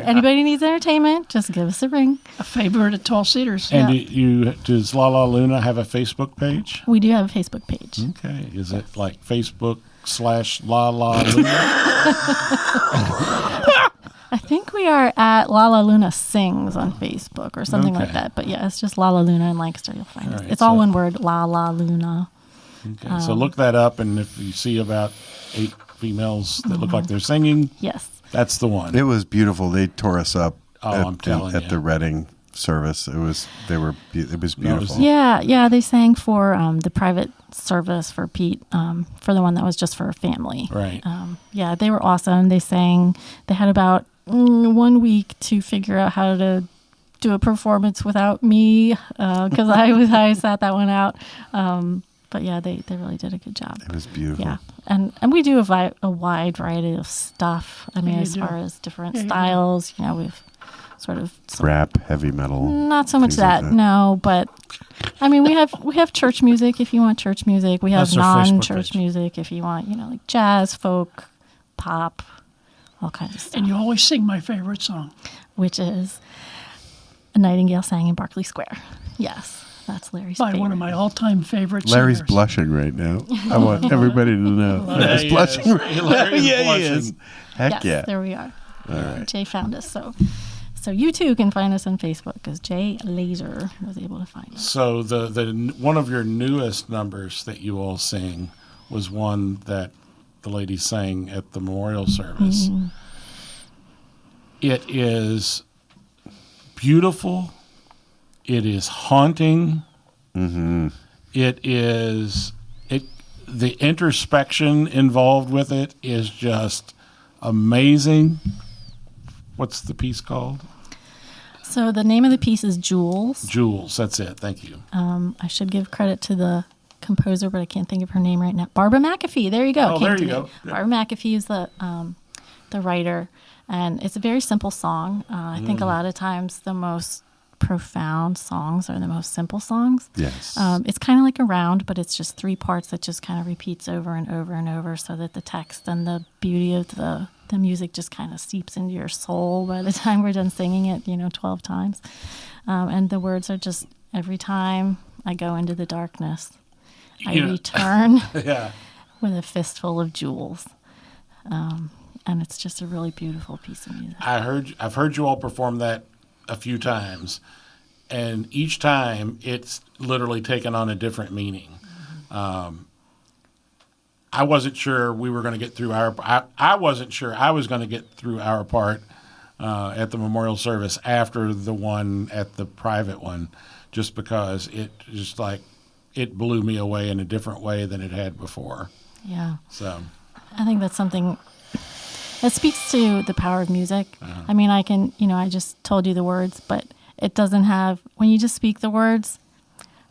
Anybody needs entertainment, just give us a ring. A favorite at Tall Cedars. And does La La Luna have a Facebook page? We do have a Facebook page. Okay. Is it like Facebook/La La Luna? I think we are at La La Luna Sings on Facebook or something like that. But yeah, it's just La La Luna in Lancaster. You'll find us. Right, It's all one word, La La Luna. Okay. So look that up, and if you see about 8 females that look like they're singing, Yes. that's the one. It was beautiful. They tore us up I'm telling at you. the Reading service. It was beautiful. Yeah, they sang for the private service for Pete, for the one that was just for a family. Right. Yeah, they were awesome. They sang. They had about 1 week to figure out how to do a performance without me, because I sat that one out. But yeah, they really did a good job. It was beautiful. Yeah, and we do a wide variety of stuff. I mean, as far as different styles, we've sort of Rap, heavy metal. not so much things like that, no. But I mean, we have church music if you want church music. We have That's our Facebook non-church page. music if you want, like jazz, folk, pop, all kinds of stuff. And you always sing my favorite song. Which is A Nightingale Sang in Berkeley Square. Yes, that's Larry's By favorite. one of my all-time favorite Larry's singers. blushing right now. I want everybody to know. Larry's he blushing. is. Larry's Yeah, he blushing. is. Heck Yes, yeah. there we are. Jay found us. So you too can find us on Facebook because Jay Laser was able to find us. So the one of your newest numbers that you all sing was one that the lady sang at the memorial service. Mm-hmm. It is beautiful. It is haunting. It is the introspection involved with it is just amazing. What's the piece called? So the name of the piece is Jewels. Jules. That's it. Thank you. I should give credit to the composer, but I can't think of her name right now. Barbara McAfee. There you go. Oh, Came there to you me. go. Yeah. Barbara McAfee is the writer, and it's a very simple song. I think a lot of times the most profound songs are the most simple songs. Yes. It's kind of like a round, but it's just 3 parts that just kind of repeats over and over and over, so that the text and the beauty of the music just kind of seeps into your soul by the time we're done singing it, 12 times. And the words are just, every time I go into the darkness, I return Yeah. with a fistful of jewels. And it's just a really beautiful piece of music. I've heard you all perform that a few times, and each time it's literally taken on a different meaning. I wasn't sure we were going to get through I wasn't sure I was going to get through our part at the memorial service after the one at the private one, just because it just it blew me away in a different way than it had before. Yeah. So I think that's something that speaks to the power of music. I mean, I can, I just told you the words, but it doesn't have, when you just speak the words,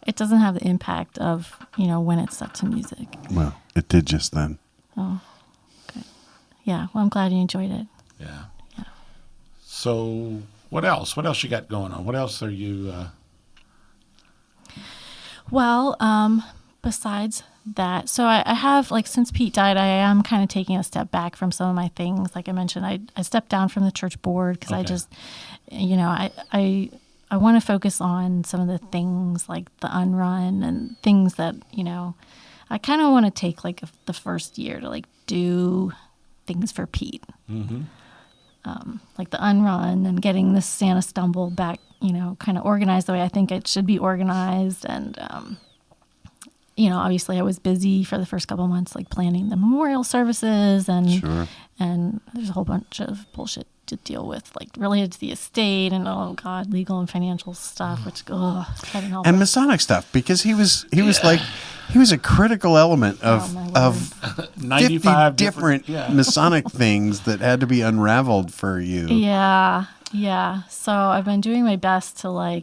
it doesn't have the impact of, when it's set to music. Well, it did just then. Oh, good. Yeah, well, I'm glad you enjoyed it. Yeah. Yeah. So what else? What else you got going on? What else are you... Well, besides that, so I have, since Pete died, I am kind of taking a step back from some of my things. Like I mentioned, I stepped down from the church board because I just, I want to focus on some of the things like the unrun and things that, I kind of want to take the first year to do things for Pete. Mm-hmm. Like the unrun and getting this Santa Stumble back, kind of organized the way I think it should be organized. And, obviously I was busy for the first couple of months, planning the memorial services and there's a whole bunch of bullshit to deal with, related to the estate and, oh God, legal and financial stuff, which, heaven help And us. Masonic stuff, because he was a critical element of 95 different Masonic things that had to be unraveled for you. Yeah. So I've been doing my best to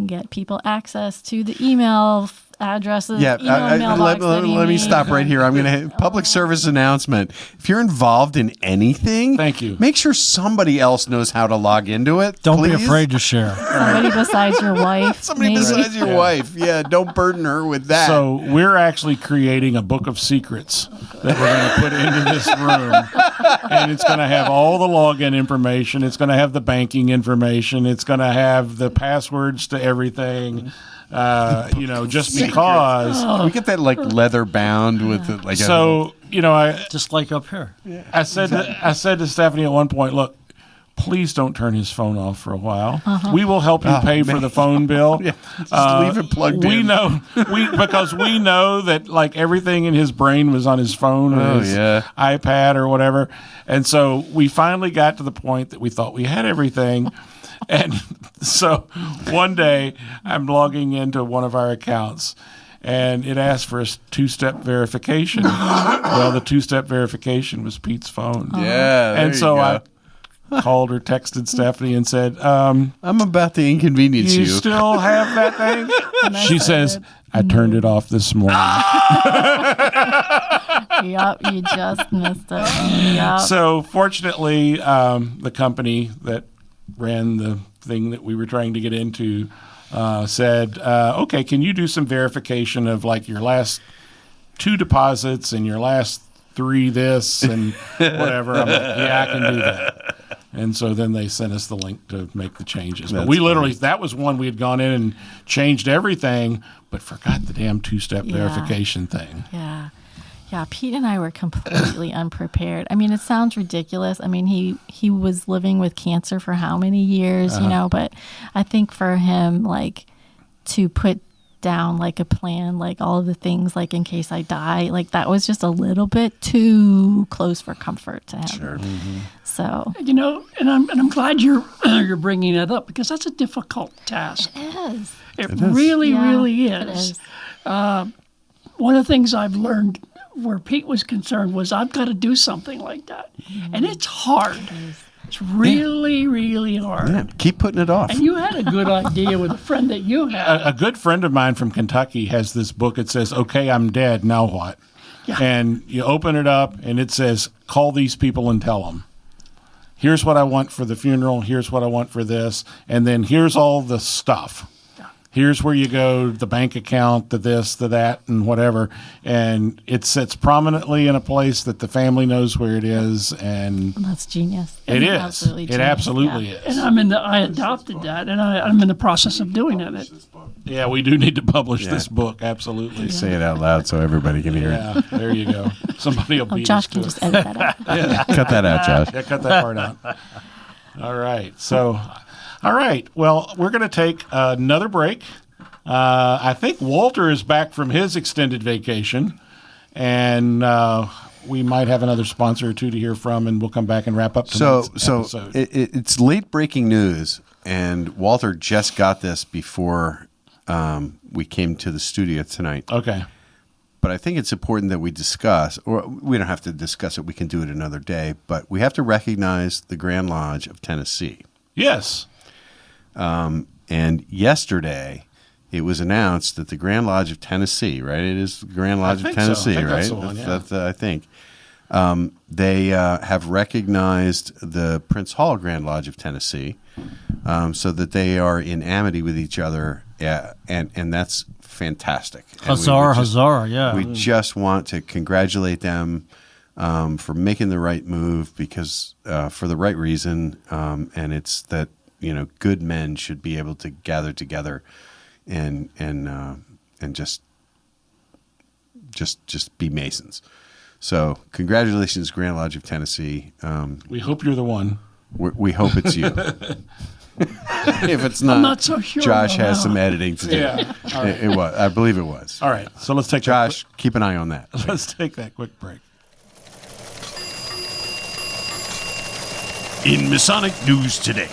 get people access to the email addresses. Yeah, mailbox that he let me made. stop right here. I'm going to public service announcement. If you're involved in anything, Thank you. Make sure somebody else knows how to log into it. Don't please. be afraid to share. Somebody besides your wife. Somebody maybe. besides your wife. Yeah, don't burden her with that. So we're actually creating a book of secrets that we're going to put into this room. And it's going to have all the login information. It's going to have the banking information. It's going to have the passwords to everything. Just because. Can we get that leather bound with it, So, I Just like up here. I said to Stephanie at one point, look, please don't turn his phone off for a while. We will help you pay for the phone bill. just leave it plugged in. We know because we know that everything in his brain was on his phone or his iPad or whatever. And so we finally got to the point that we thought we had everything. And so one day I'm logging into one of our accounts and it asked for a two-step verification. Well, the two-step verification was Pete's phone. Yeah, and so I called or texted Stephanie and said, I'm about to inconvenience you you. still have that thing? She says, I turned it off this morning. Yep, you just missed it. Yep. So fortunately, the company that ran the thing that we were trying to get into said, okay, can you do some verification of your last 2 deposits and your last 3 this and whatever? I'm like, yeah, I can do that. And so then they sent us the link to make the changes. But we literally, that was one we had gone in and changed everything, but forgot the damn 2-step verification thing. Yeah, Pete and I were completely unprepared. I mean, it sounds ridiculous. I mean, he was living with cancer for how many years, but I think for him, to put down a plan, all of the things, in case I die, that was just a little bit too close for comfort to him. Sure. Mm-hmm. So, and I'm glad you're bringing that up because that's a difficult task. it is. It really is. It is. One of the things I've learned where Pete was concerned was I've got to do something like that. And it's hard. It's really, really hard. Yeah, keep putting it off. And you had a good idea with a friend that you had. A good friend of mine from Kentucky has this book. It says, okay, I'm dead. Now what? Yeah. And you open it up and it says, call these people and tell them. Here's what I want for the funeral. Here's what I want for this. And then here's all the stuff. Here's where you go, the bank account, the this, the that, and whatever. And it sits prominently in a place that the family knows where it is. And That's genius. it is. Absolutely It genius. absolutely Yeah. is. And I adopted that, and I'm in the process of doing it. Yeah, we do need to publish this book. Absolutely. Say it out loud so everybody can hear Yeah, there you go. Somebody will beat Josh us to can it. just edit that out. it. Cut that out, Josh. Yeah, cut that part out. All right. So, all right. Well, we're going to take another break. I think Walter is back from his extended vacation, and we might have another sponsor or two to hear from, and we'll come back and wrap up tonight's episode. It's late breaking news, and Walter just got this before we came to the studio tonight. Okay. But I think it's important that we discuss, or we don't have to discuss it, we can do it another day, but we have to recognize the Grand Lodge of Tennessee. Yes. And yesterday, it was announced that the Grand Lodge of Tennessee, right? It is the Grand Lodge of Tennessee, so. I think right? that's the one, yeah. I think. They have recognized the Prince Hall Grand Lodge of Tennessee, so that they are in amity with each other, and that's fantastic. And Huzzah, yeah. We just want to congratulate them for making the right move, because for the right reason, and it's that good men should be able to gather together and just be Masons. So congratulations, Grand Lodge of Tennessee. We hope you're the one. We hope it's you. If it's not, I'm not so sure. Josh has some editing to do. Yeah. All right. It was. I believe it was. All right. So let's take Josh, keep an eye on that. Let's take that quick break. In Masonic news today,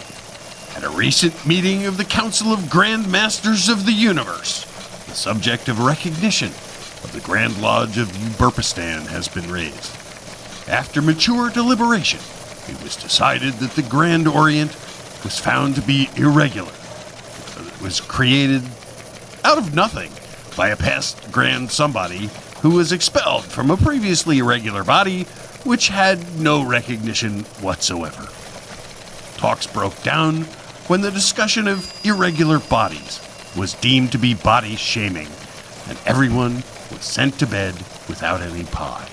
at a recent meeting of the Council of Grand Masters of the Universe, the subject of recognition of the Grand Lodge of Burpistan has been raised. After mature deliberation, it was decided that the Grand Orient was found to be irregular. It was created out of nothing by a past Grand Somebody who was expelled from a previously irregular body which had no recognition whatsoever. Talks broke down when the discussion of irregular bodies was deemed to be body shaming, and everyone was sent to bed without any pie.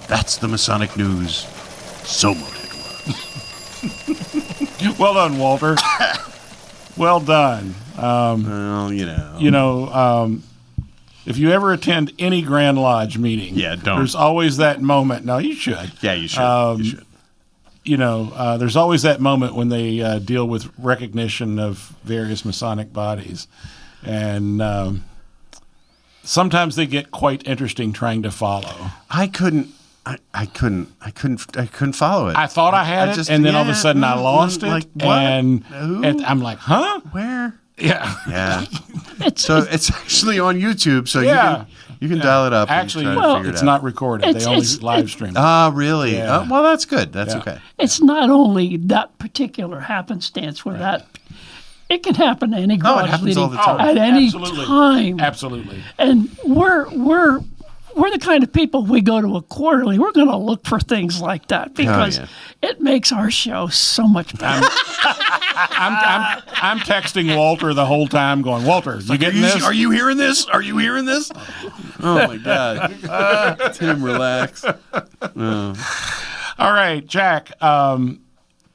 That's the Masonic news. So moted. Well done, Walter. Well done. Well, if you ever attend any Grand Lodge meeting, don't. There's always that moment. No, you should. Yeah, you should. You should. There's always that moment when they deal with recognition of various Masonic bodies, and sometimes they get quite interesting trying to follow. I couldn't follow it. I thought I had it, and then all of a sudden I lost it. Like, what? And Who? I'm like, huh? Where? Yeah. Yeah. So it's actually on YouTube, so you can dial it up. Actually, and try to figure it it's out. not recorded. They only live stream it. Ah, really? Yeah. Well, that's good. That's okay. It's not only that particular happenstance where that. It can happen to any garage happens meeting all the time. at any Absolutely. time. Absolutely. And we're the kind of people, we go to a quarterly, we're going to look for things like that because it makes our show so much better. I'm texting Walter the whole time going, Walter, you getting this? Are you hearing this? Are you hearing this? Oh, my God. Tim, relax. All right, Jack.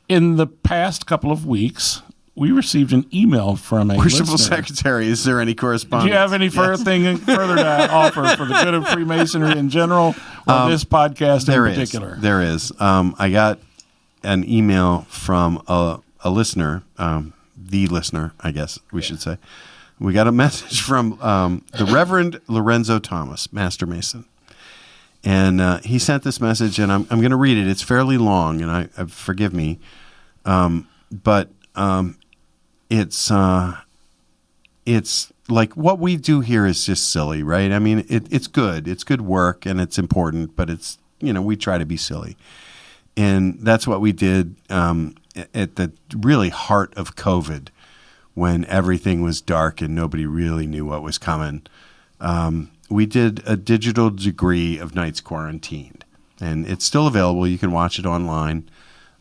In the past couple of weeks, we received an email from a Worshipful listener. Secretary, is there any correspondence? Do you have any further to offer for the good of Freemasonry in general, or this podcast in particular? There is. I got an email from a listener, the listener, I guess we should say. We got a message from the Reverend Lorenzo Thomas, Master Mason. And he sent this message, and I'm going to read it. It's fairly long, and I forgive me. But it's like what we do here is just silly, right? I mean, it's good. It's good work, and it's important, but it's, we try to be silly. And that's what we did at the really heart of COVID, when everything was dark and nobody really knew what was coming. We did a digital degree of Knights Quarantined, and it's still available. You can watch it online.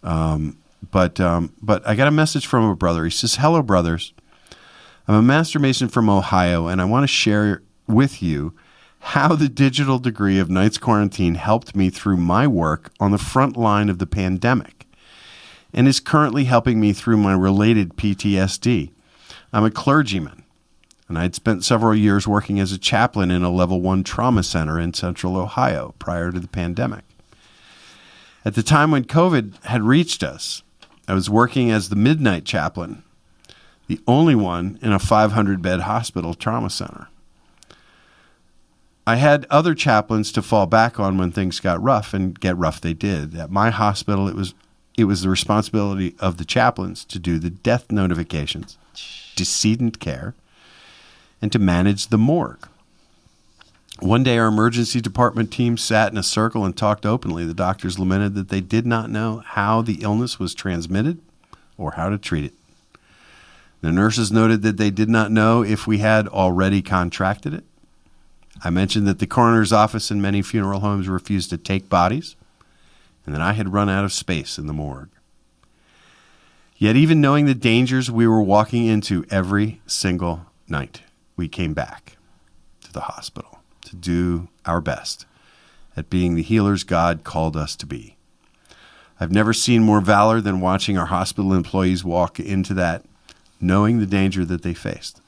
But I got a message from a brother. He says, "Hello, brothers. I'm a Master Mason from Ohio, and I want to share with you how the digital degree of Knights Quarantine helped me through my work on the front line of the pandemic and is currently helping me through my related PTSD. I'm a clergyman, and I'd spent several years working as a chaplain in a level 1 trauma center in central Ohio prior to the pandemic. At the time when COVID had reached us, I was working as the midnight chaplain, the only one in a 500-bed hospital trauma center. I had other chaplains to fall back on when things got rough, and get rough they did. At my hospital, it was the responsibility of the chaplains to do the death notifications, decedent care, and to manage the morgue. One day, our emergency department team sat in a circle and talked openly. The doctors lamented that they did not know how the illness was transmitted or how to treat it. The nurses noted that they did not know if we had already contracted it. I mentioned that the coroner's office and many funeral homes refused to take bodies, and that I had run out of space in the morgue. Yet even knowing the dangers we were walking into every single night, we came back to the hospital to do our best at being the healers God called us to be. I've never seen more valor than watching our hospital employees walk into that, knowing the danger that they faced.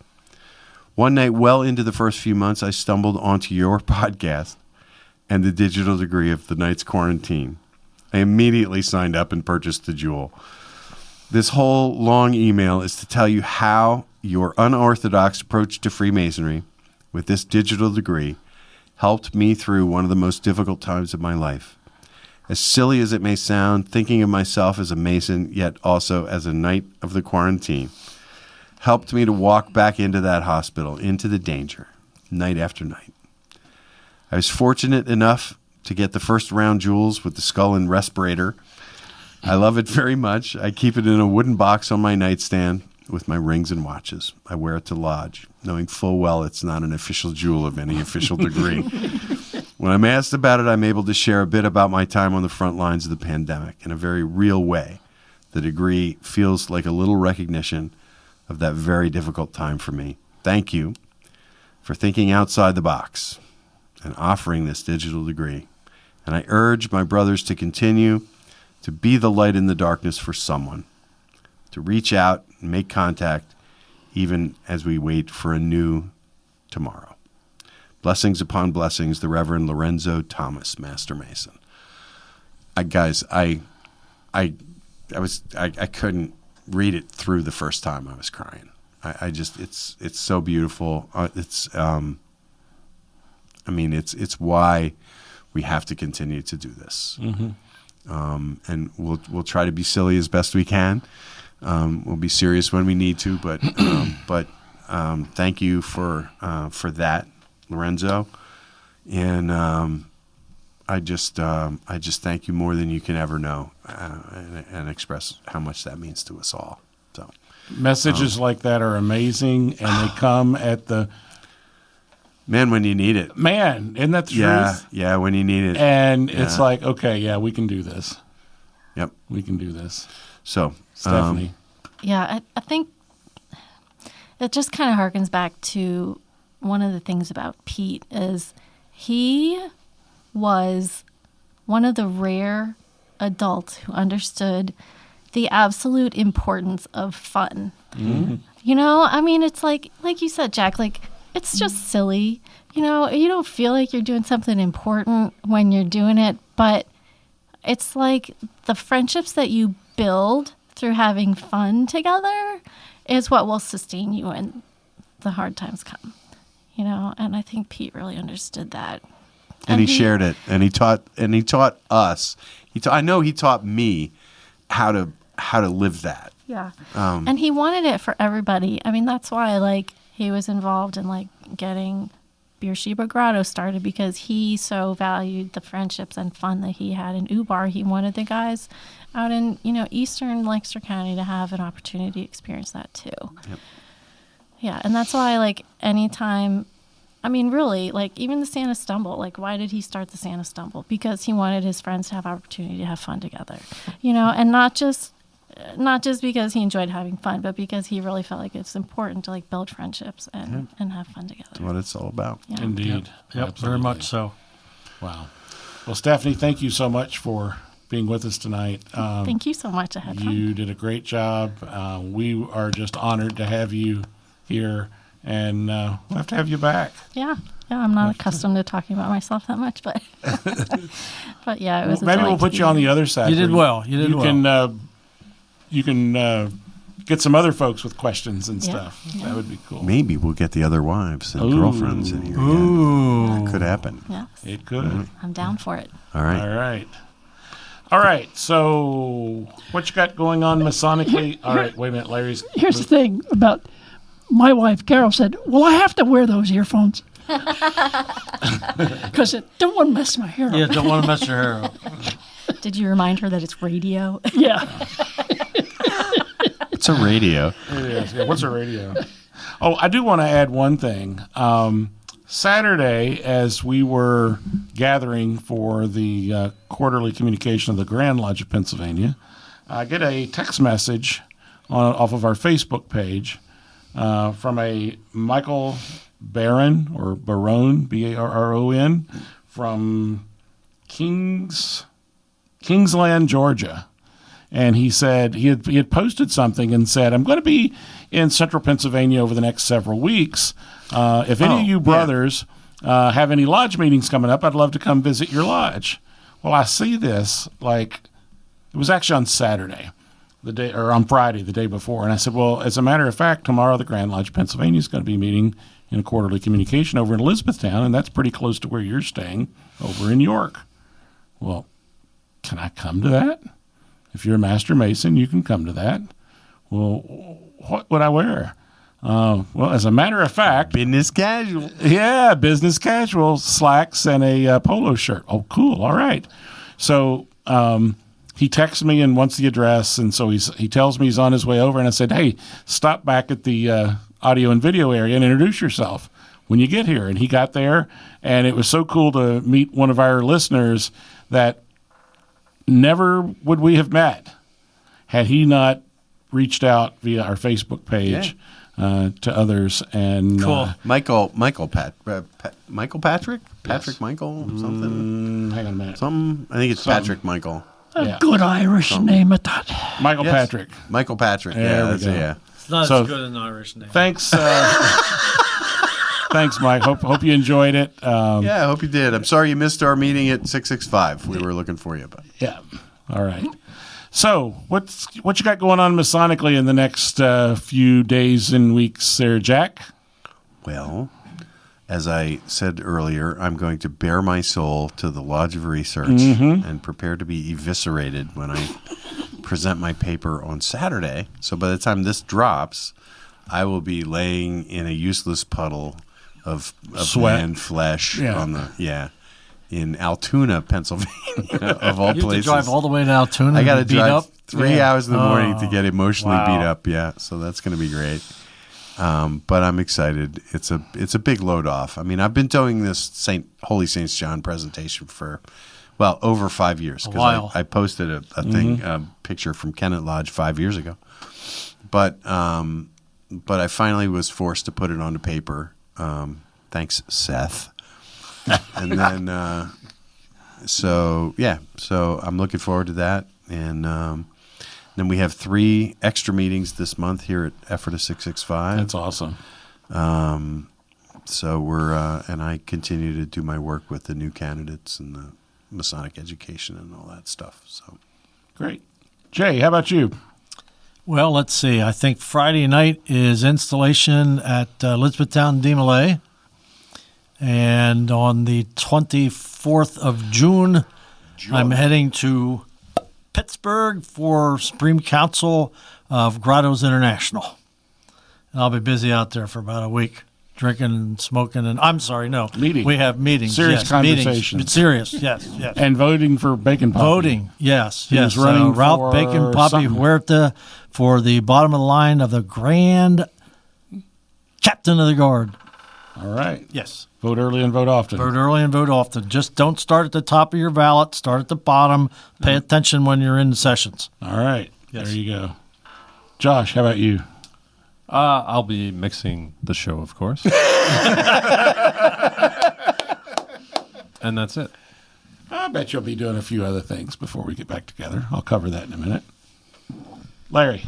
One night, well into the first few months, I stumbled onto your podcast and the digital degree of the night's quarantine. I immediately signed up and purchased the jewel. This whole long email is to tell you how your unorthodox approach to Freemasonry with this digital degree helped me through one of the most difficult times of my life. As silly as it may sound, thinking of myself as a Mason, yet also as a knight of the quarantine, helped me to walk back into that hospital, into the danger, night after night. I was fortunate enough to get the first round jewels with the skull and respirator. I love it very much. I keep it in a wooden box on my nightstand with my rings and watches. I wear it to lodge, knowing full well it's not an official jewel of any official degree. When I'm asked about it, I'm able to share a bit about my time on the front lines of the pandemic in a very real way. The degree feels like a little recognition of that very difficult time for me. Thank you for thinking outside the box and offering this digital degree. And I urge my brothers to continue to be the light in the darkness for someone, to reach out and make contact even as we wait for a new tomorrow. Blessings upon blessings, the Reverend Lorenzo Thomas, Master Mason. I couldn't read it through the first time. I was crying. It's so beautiful. It's why we have to continue to do this. Mm-hmm. And we'll try to be silly as best we can. We'll be serious when we need to, but thank you for that, Lorenzo. And I just thank you more than you can ever know, and express how much that means to us all. So messages like that are amazing, and they come at the when you need it. Man, isn't that the truth? Yeah, when you need it. And it's like, okay, yeah, we can do this. Yep, we can do this. So, Stephanie. Yeah, I think it just kind of harkens back to one of the things about Pete is he was one of the rare adults who understood the absolute importance of fun. Mm-hmm. You know, I mean, it's like you said, Jack, like it's just silly. You know, you don't feel like you're doing something important when you're doing it, but it's like the friendships that you build through having fun together is what will sustain you when the hard times come. You know, and I think Pete really understood that. And he shared it, and he taught us. I know he taught me how to live that. Yeah, and he wanted it for everybody. I mean, that's why like he was involved in like getting Beersheba Grotto started, because he so valued the friendships and fun that he had in Ubar. He wanted the guys out in eastern Lancaster County to have an opportunity to experience that too. Yep. Yeah, and that's why like anytime. I mean, really, like, even the Santa Stumble, like, why did he start the Santa Stumble? Because he wanted his friends to have opportunity to have fun together, and not just because he enjoyed having fun, but because he really felt like it's important to, like, build friendships and have fun together. That's what it's all about. Yeah. Indeed. Yep, very much so. Wow. Well, Stephanie, thank you so much for being with us tonight. Thank you so much. I had fun. You did a great job. We are just honored to have you here. And we'll have to have you back. Yeah, I'm not accustomed to talking about myself that much, but but yeah, it was. Maybe we'll put you on the other side. You did well. You can get some other folks with questions and stuff. Yeah. That would be cool. Maybe we'll get the other wives and girlfriends in here. Ooh, that could happen. Yes, it could. I'm down for it. All right. So, what you got going on Masonically? All right, wait a minute, Larry's. Here's the thing about. My wife, Carol, said, well, I have to wear those earphones. Because I don't want to mess my hair up. Yeah, don't want to mess your hair up. Did you remind her that it's radio? Yeah. It's a radio. It is. Yeah, what's a radio? Oh, I do want to add one thing. Saturday, as we were gathering for the quarterly communication of the Grand Lodge of Pennsylvania, I get a text message off of our Facebook page from a Michael Barron, or Barone, Barron, from Kingsland, Georgia. And he said he had posted something and said, I'm going to be in central Pennsylvania over the next several weeks. If any of you brothers have any lodge meetings coming up, I'd love to come visit your lodge. Well, I see this, like, it was actually on Saturday, on Friday, the day before. And I said, well, as a matter of fact, tomorrow the Grand Lodge of Pennsylvania is going to be meeting in a quarterly communication over in Elizabethtown, and that's pretty close to where you're staying over in York. Well, can I come to that? If you're a Master Mason, you can come to that. Well, what would I wear? Well, as a matter of fact, Business casual. Yeah, business casual, slacks and a polo shirt. Oh, cool. All right. So he texts me and wants the address, and so he tells me he's on his way over, and I said, hey, stop back at the audio and video area and introduce yourself when you get here. And he got there, and it was so cool to meet one of our listeners that never would we have met had he not reached out via our Facebook page to others. And cool. Michael Patrick? Patrick Michael? Something? Hang on a minute. I think it's Patrick Michael. A good Irish name at that. Michael Patrick. Michael Patrick. There we go. Yeah. It's not as good an Irish name. Thanks. Thanks, Mike. Hope you enjoyed it. Yeah, I hope you did. I'm sorry you missed our meeting at 665. We were looking for you, but yeah. All right. So, what you got going on Masonically in the next few days and weeks there, Jack? Well, as I said earlier, I'm going to bare my soul to the Lodge of Research and prepare to be eviscerated when I present my paper on Saturday. So by the time this drops, I will be laying in a useless puddle of sweat man flesh in Altoona, Pennsylvania, of all You have places. to drive all the way to Altoona. I got to beat drive up 3 hours in the morning to get emotionally beat up. Yeah, so that's going to be great. But I'm excited. It's a big load off. I mean, I've been doing this Holy Saints John presentation for over 5 years. A while. I posted a thing, a picture from Kennett Lodge 5 years ago. But I finally was forced to put it onto paper. Thanks, Seth. And then, so I'm looking forward to that. And then we have 3 extra meetings this month here at Ephrata 665. That's awesome. So and I continue to do my work with the new candidates and the Masonic education and all that stuff. So great. Jay, how about you? Well, let's see. I think Friday night is installation at Elizabethtown DeMolay. And on the 24th of June, I'm heading to Pittsburgh for Supreme Council of Grottos International. And I'll be busy out there for about a week, drinking and smoking. And I'm sorry, no. Meeting. We have meetings. Serious conversations. Meetings. Serious, yes. And voting for Bacon Poppy. Voting, yes. He was running Ralph for Bacon Poppy something. Huerta for the bottom of the line of the Grand Captain of the Guard. All right. Yes. Vote early and vote often. Vote early and vote often. Just don't start at the top of your ballot. Start at the bottom. Pay attention when you're in the sessions. All right. Yes. There you go. Josh, how about you? I'll be mixing the show, of course. And that's it. I bet you'll be doing a few other things before we get back together. I'll cover that in a minute. Larry.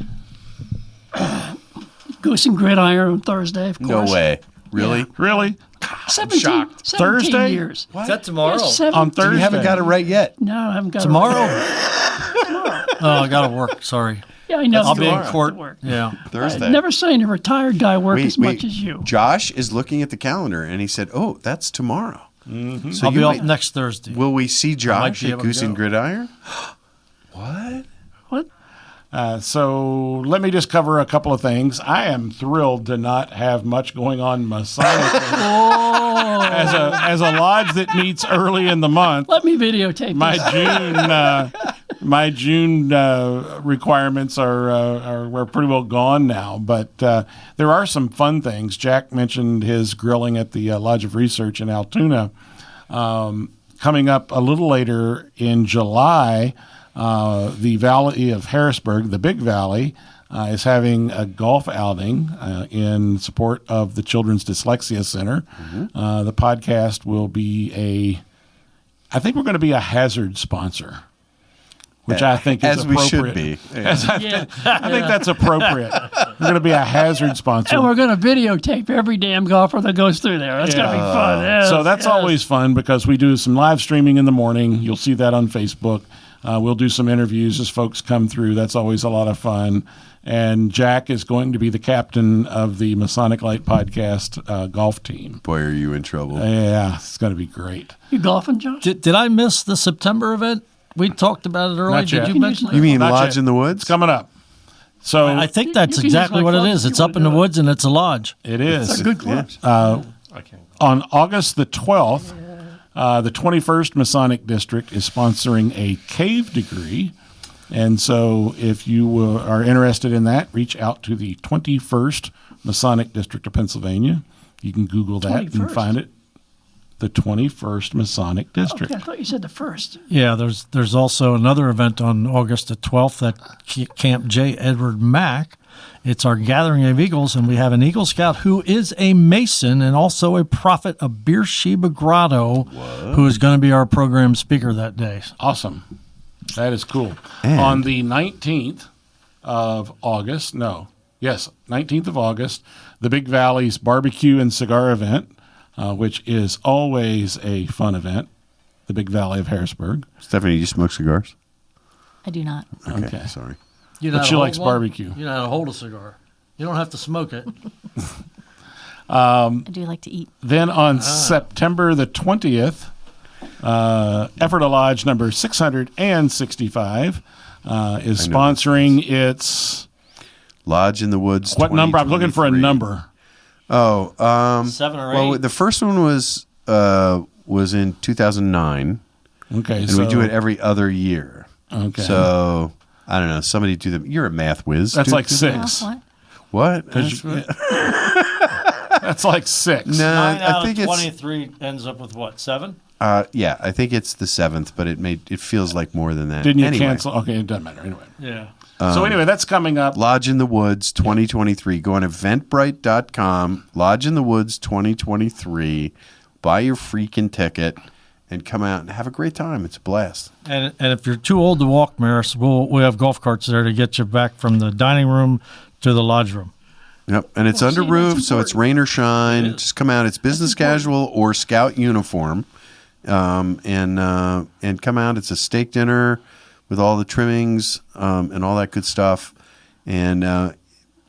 Goose and Gridiron on Thursday, of no course. way. Really? Really? 17 Thursday? years. Is that tomorrow? Yes, 17. On Thursday? You haven't got it right yet. No, I haven't got Tomorrow? it. Tomorrow. Oh, I got to work. Sorry. Yeah, I know. I'll be in Tomorrow. court. Work. Yeah. Thursday. I've never seen a retired guy work as much as you. Josh is looking at the calendar, and he said, "Oh, that's tomorrow." Mm-hmm. So I'll be off next Thursday. Will we see Josh be at able to Goose and go. Gridiron? What? What? So let me just cover a couple of things. I am thrilled to not have much going on Masonically. As a lodge that meets early in the month, Let me videotape my this. June my June requirements are pretty well gone now, but there are some fun things. Jack mentioned his grilling at the Lodge of Research in Altoona. Coming up a little later in July, the Valley of Harrisburg, the Big Valley, is having a golf outing in support of the Children's Dyslexia Center. The podcast will be I think we're going to be a hazard sponsor, which I think is as appropriate. we should be. I think that's appropriate. We're going to be a hazard sponsor. And we're going to videotape every damn golfer that goes through there. That's going to be fun. Yes, So that's always fun because we do some live streaming in the morning. You'll see that on Facebook. We'll do some interviews as folks come through. That's always a lot of fun. And Jack is going to be the captain of the Masonic Lite podcast golf team. Boy, are you in trouble. Yeah, it's going to be great. You golfing, Josh? Did I miss the September event? We talked about it earlier. Not yet. Did you mention it? You mean Not Lodge yet. in the Woods? It's coming up. So I think that's You can use exactly my what it phone is. if It's you up want in the to do it. woods and it's a lodge. it is. It's a good course. On August the 12th, the 21st Masonic District is sponsoring a cave degree. And so if you are interested in that, reach out to the 21st Masonic District of Pennsylvania. You can Google that 21st? and find it. The 21st Masonic District. Okay, I thought you said the first. Yeah, there's also another event on August the 12th at Camp J. Edward Mack. It's our Gathering of Eagles, and we have an Eagle Scout who is a Mason and also a prophet of Beersheba Grotto, who is going to be our program speaker that day. Awesome. That is cool. And- On the 19th of August, 19th of August, the Big Valley's barbecue and cigar event, which is always a fun event, the Big Valley of Harrisburg. Stephanie, you smoke cigars? I do not. Okay. Sorry. You But she likes barbecue. You know how to hold a cigar. You don't have to smoke it. I do like to eat. Then on September the 20th, Ephrata Lodge number 665 is sponsoring its Lodge in the Woods. what number? I'm looking for a 2023. number. Oh, 7 or 8. well, the first one was in 2009, Okay, and so we do it every other year. Okay, So I don't know. Somebody do the. You're a math whiz. that's Do- like do- 6. What? What? That's like 6. No, 9 out I think of it's. 23 ends up with what, 7? Yeah, I think it's the 7th, but it feels like more than that. Didn't you Anyway, cancel? Okay, it doesn't matter. Anyway. Yeah. So anyway, that's coming up. Lodge in the Woods 2023. Go on eventbrite.com. Lodge in the Woods 2023. Buy your freaking ticket and come out and have a great time. It's a blast. And if you're too old to walk, Merris, we have golf carts there to get you back from the dining room to the lodge room. Yep, and it's under see, roof, that's so it's rain or shine. Just come out. It's business casual or scout uniform, and come out. It's a steak dinner with all the trimmings and all that good stuff. And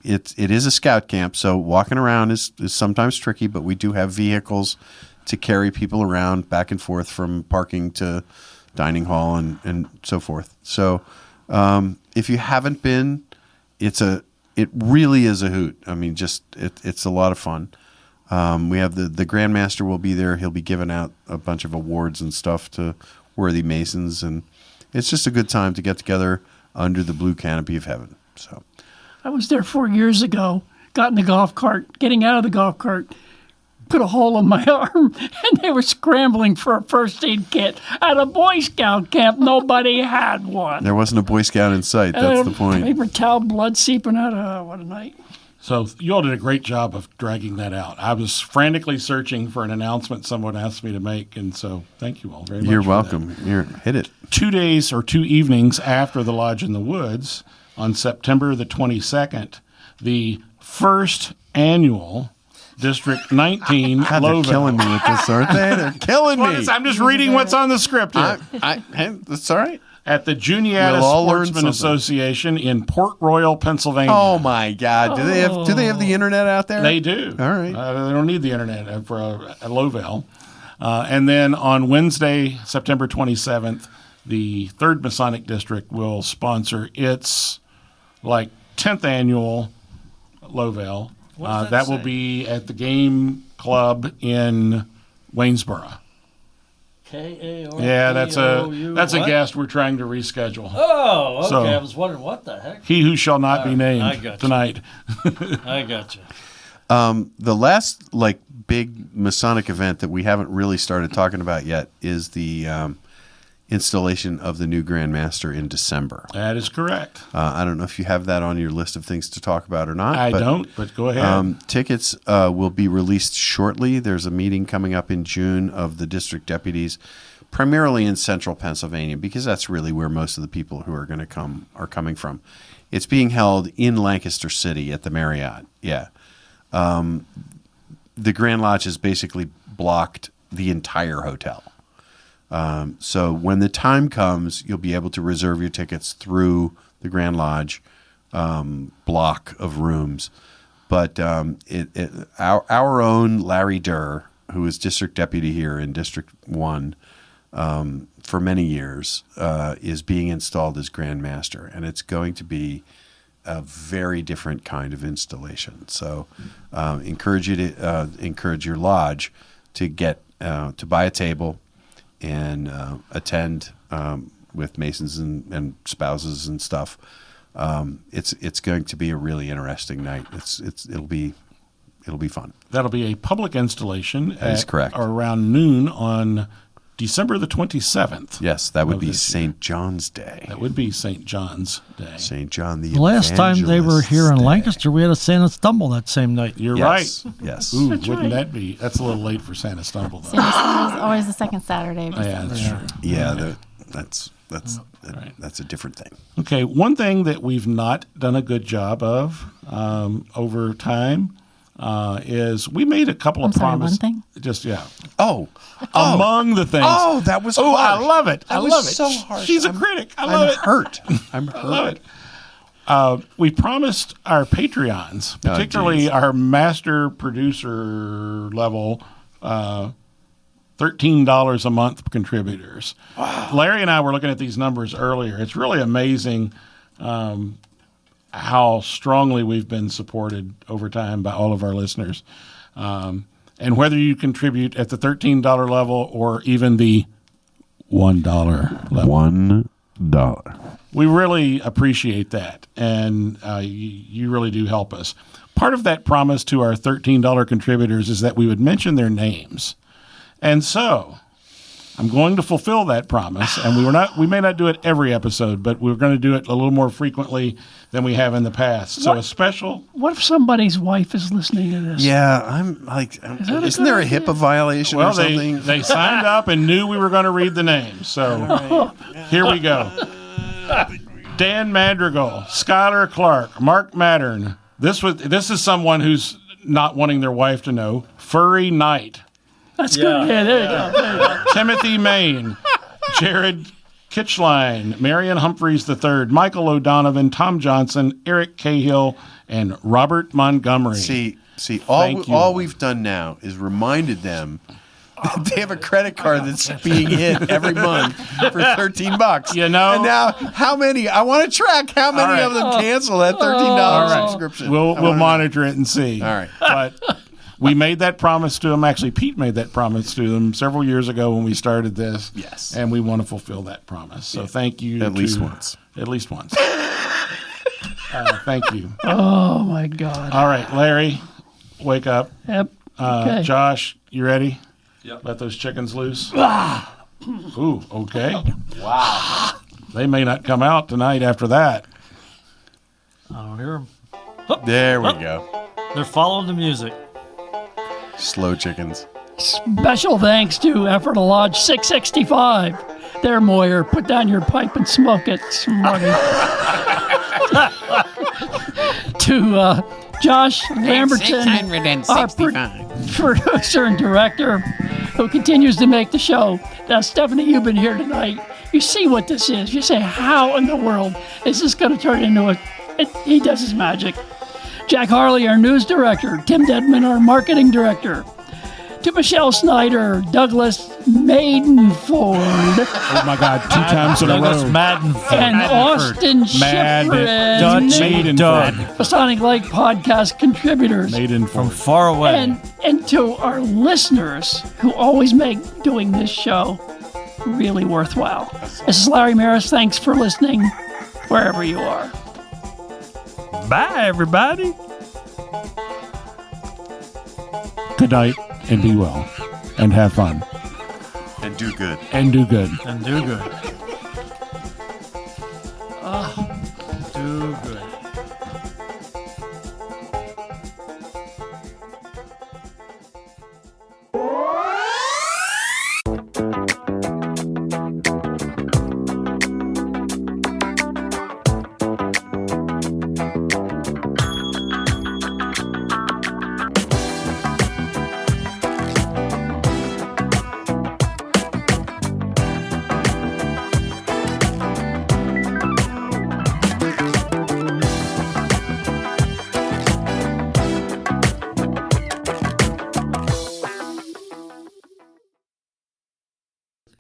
it is a scout camp, so walking around is sometimes tricky, but we do have vehicles to carry people around back and forth from parking to dining hall and so forth. So if you haven't been, it really is a hoot. I mean, it's a lot of fun. We have the Grandmaster will be there. He'll be giving out a bunch of awards and stuff to worthy Masons, and it's just a good time to get together under the blue canopy of heaven. So I was there 4 years ago, got in the golf cart, getting out of the golf cart, put a hole in my arm, and they were scrambling for a first aid kit. At a Boy Scout camp, nobody had one. there wasn't a Boy Scout in sight. That's the point. Paper towel, blood seeping out. What a night. So you all did a great job of dragging that out. I was frantically searching for an announcement someone asked me to make, and so thank you all very much. You're for welcome. Hit it. 2 days or 2 evenings after the Lodge in the Woods, on September the 22nd, the first annual District 19 God, they're Lowville. killing me with this, aren't they? They're killing me. I'm just reading what's on the script here. That's all right. At the Juniata We'll all learn Sportsman something. Association in Port Royal, Pennsylvania. Oh my God! Do they have the internet out there? They do. All right. They don't need the internet for a Lowville. And then on Wednesday, September 27th, the 3rd Masonic District will sponsor its 10th annual Lowville. That will be at the Game Club in Waynesboro. K-A-R-P-O-U. Yeah, that's a what? guest we're trying to reschedule. Oh, okay. So- I was wondering what the heck. He who shall not be I named got you. tonight. I got you. The last big Masonic event that we haven't really started talking about yet is the installation of the new Grand Master in December. That is correct. I don't know if you have that on your list of things to talk about or not. I don't, but go ahead. Tickets will be released shortly. There's a meeting coming up in June of the district deputies, primarily in central Pennsylvania, because that's really where most of the people who are going to come are coming from. It's being held in Lancaster City at the Marriott. Yeah. The Grand Lodge has basically blocked the entire hotel. So when the time comes, you'll be able to reserve your tickets through the Grand Lodge block of rooms. But our own Larry Durr, who is district deputy here in District 1 for many years, is being installed as Grand Master. And it's going to be a very different kind of installation. So encourage you to encourage your lodge to get to buy a table and attend with Masons and spouses and stuff. It's going to be a really interesting night. It'll be fun. That'll be a public installation. That is correct. Around noon on December the 27th. Yes, that would be St. John's Day. That would be St. John's Day. St. John the Last time they were here in Evangelist's Day. Lancaster, we had a Santa Stumble that same night. You're Yes, right. yes. Ooh, That's wouldn't right. that be? That's a little late for Santa Stumble, though. Santa Stumble is always the second Saturday of Yeah, December. that's true. Yeah, that's a different thing. Okay, one thing that we've not done a good job of over time is we made a couple of promises. one thing? Just, yeah. Oh, Among the things. Oh, that was Oh, I harsh. love it. I That was love it. so harsh. She's a critic. I love I'm it. hurt. I'm hurt. I love it. We promised our Patreons, particularly geez. our master producer level, $13 a month contributors. Wow. Larry and I were looking at these numbers earlier. It's really amazing how strongly we've been supported over time by all of our listeners. And whether you contribute at the $13 level or even the $1 level. $1. We really appreciate that, and you really do help us. Part of that promise to our $13 contributors is that we would mention their names. And so I'm going to fulfill that promise, and we may not do it every episode, but we're going to do it a little more frequently than we have in the past. So a special... What if somebody's wife is listening to this? Yeah, I'm like, that a isn't there a good idea? HIPAA violation or Well, something? they signed up and knew we were going to read the names. So here we go. Dan Madrigal, Skylar Clark, Mark Mattern. This is someone who's not wanting their wife to know. Furry Knight. That's good. Yeah, there you go. There you go. Timothy Main, Jared Kitchline, Marion Humphreys III, Michael O'Donovan, Tom Johnson, Eric Cahill, and Robert Montgomery. See, Thank you. all we've done now is reminded them that they have a credit card that's being hit every month for $13. You know? And now, how many? I want to track how many right. of them cancel that $13 subscription. We'll monitor it and see. All right. But we made that promise to them. Actually, Pete made that promise to them several years ago when we started this. Yes. And we want to fulfill that promise. So thank you. At least once. At least once. Thank you. Oh, my God. All right, Larry, wake up. Yep. Okay. Josh, you ready? Yep. Let those chickens loose. Ooh, okay. Wow. They may not come out tonight after that. I don't hear them. There we go. They're following the music. Slow chickens. Special thanks to Effort Lodge 665. There, Moyer, put down your pipe and smoke it, smarty. To Josh Lamberton, our producer and director, who continues to make the show. Now, Stephanie, you've been here tonight. You see what this is. You say, how in the world is this going to turn into a... He does his magic. Jack Harley, our news director. Tim Dedman, our marketing director. to Michelle Snyder, Douglas Maidenford, Oh my God, 2 times in a Douglas row. Madden. and Austin Dutchy Schifrin, Doug. Masonic Light podcast contributors. Maiden From for far away. And to our listeners who always make doing this show really worthwhile. This is Larry Merris. Thanks for listening wherever you are. Bye, everybody. good night and be well and have fun And do good. and do good. And do good. Do good.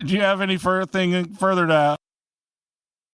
Do you have any further to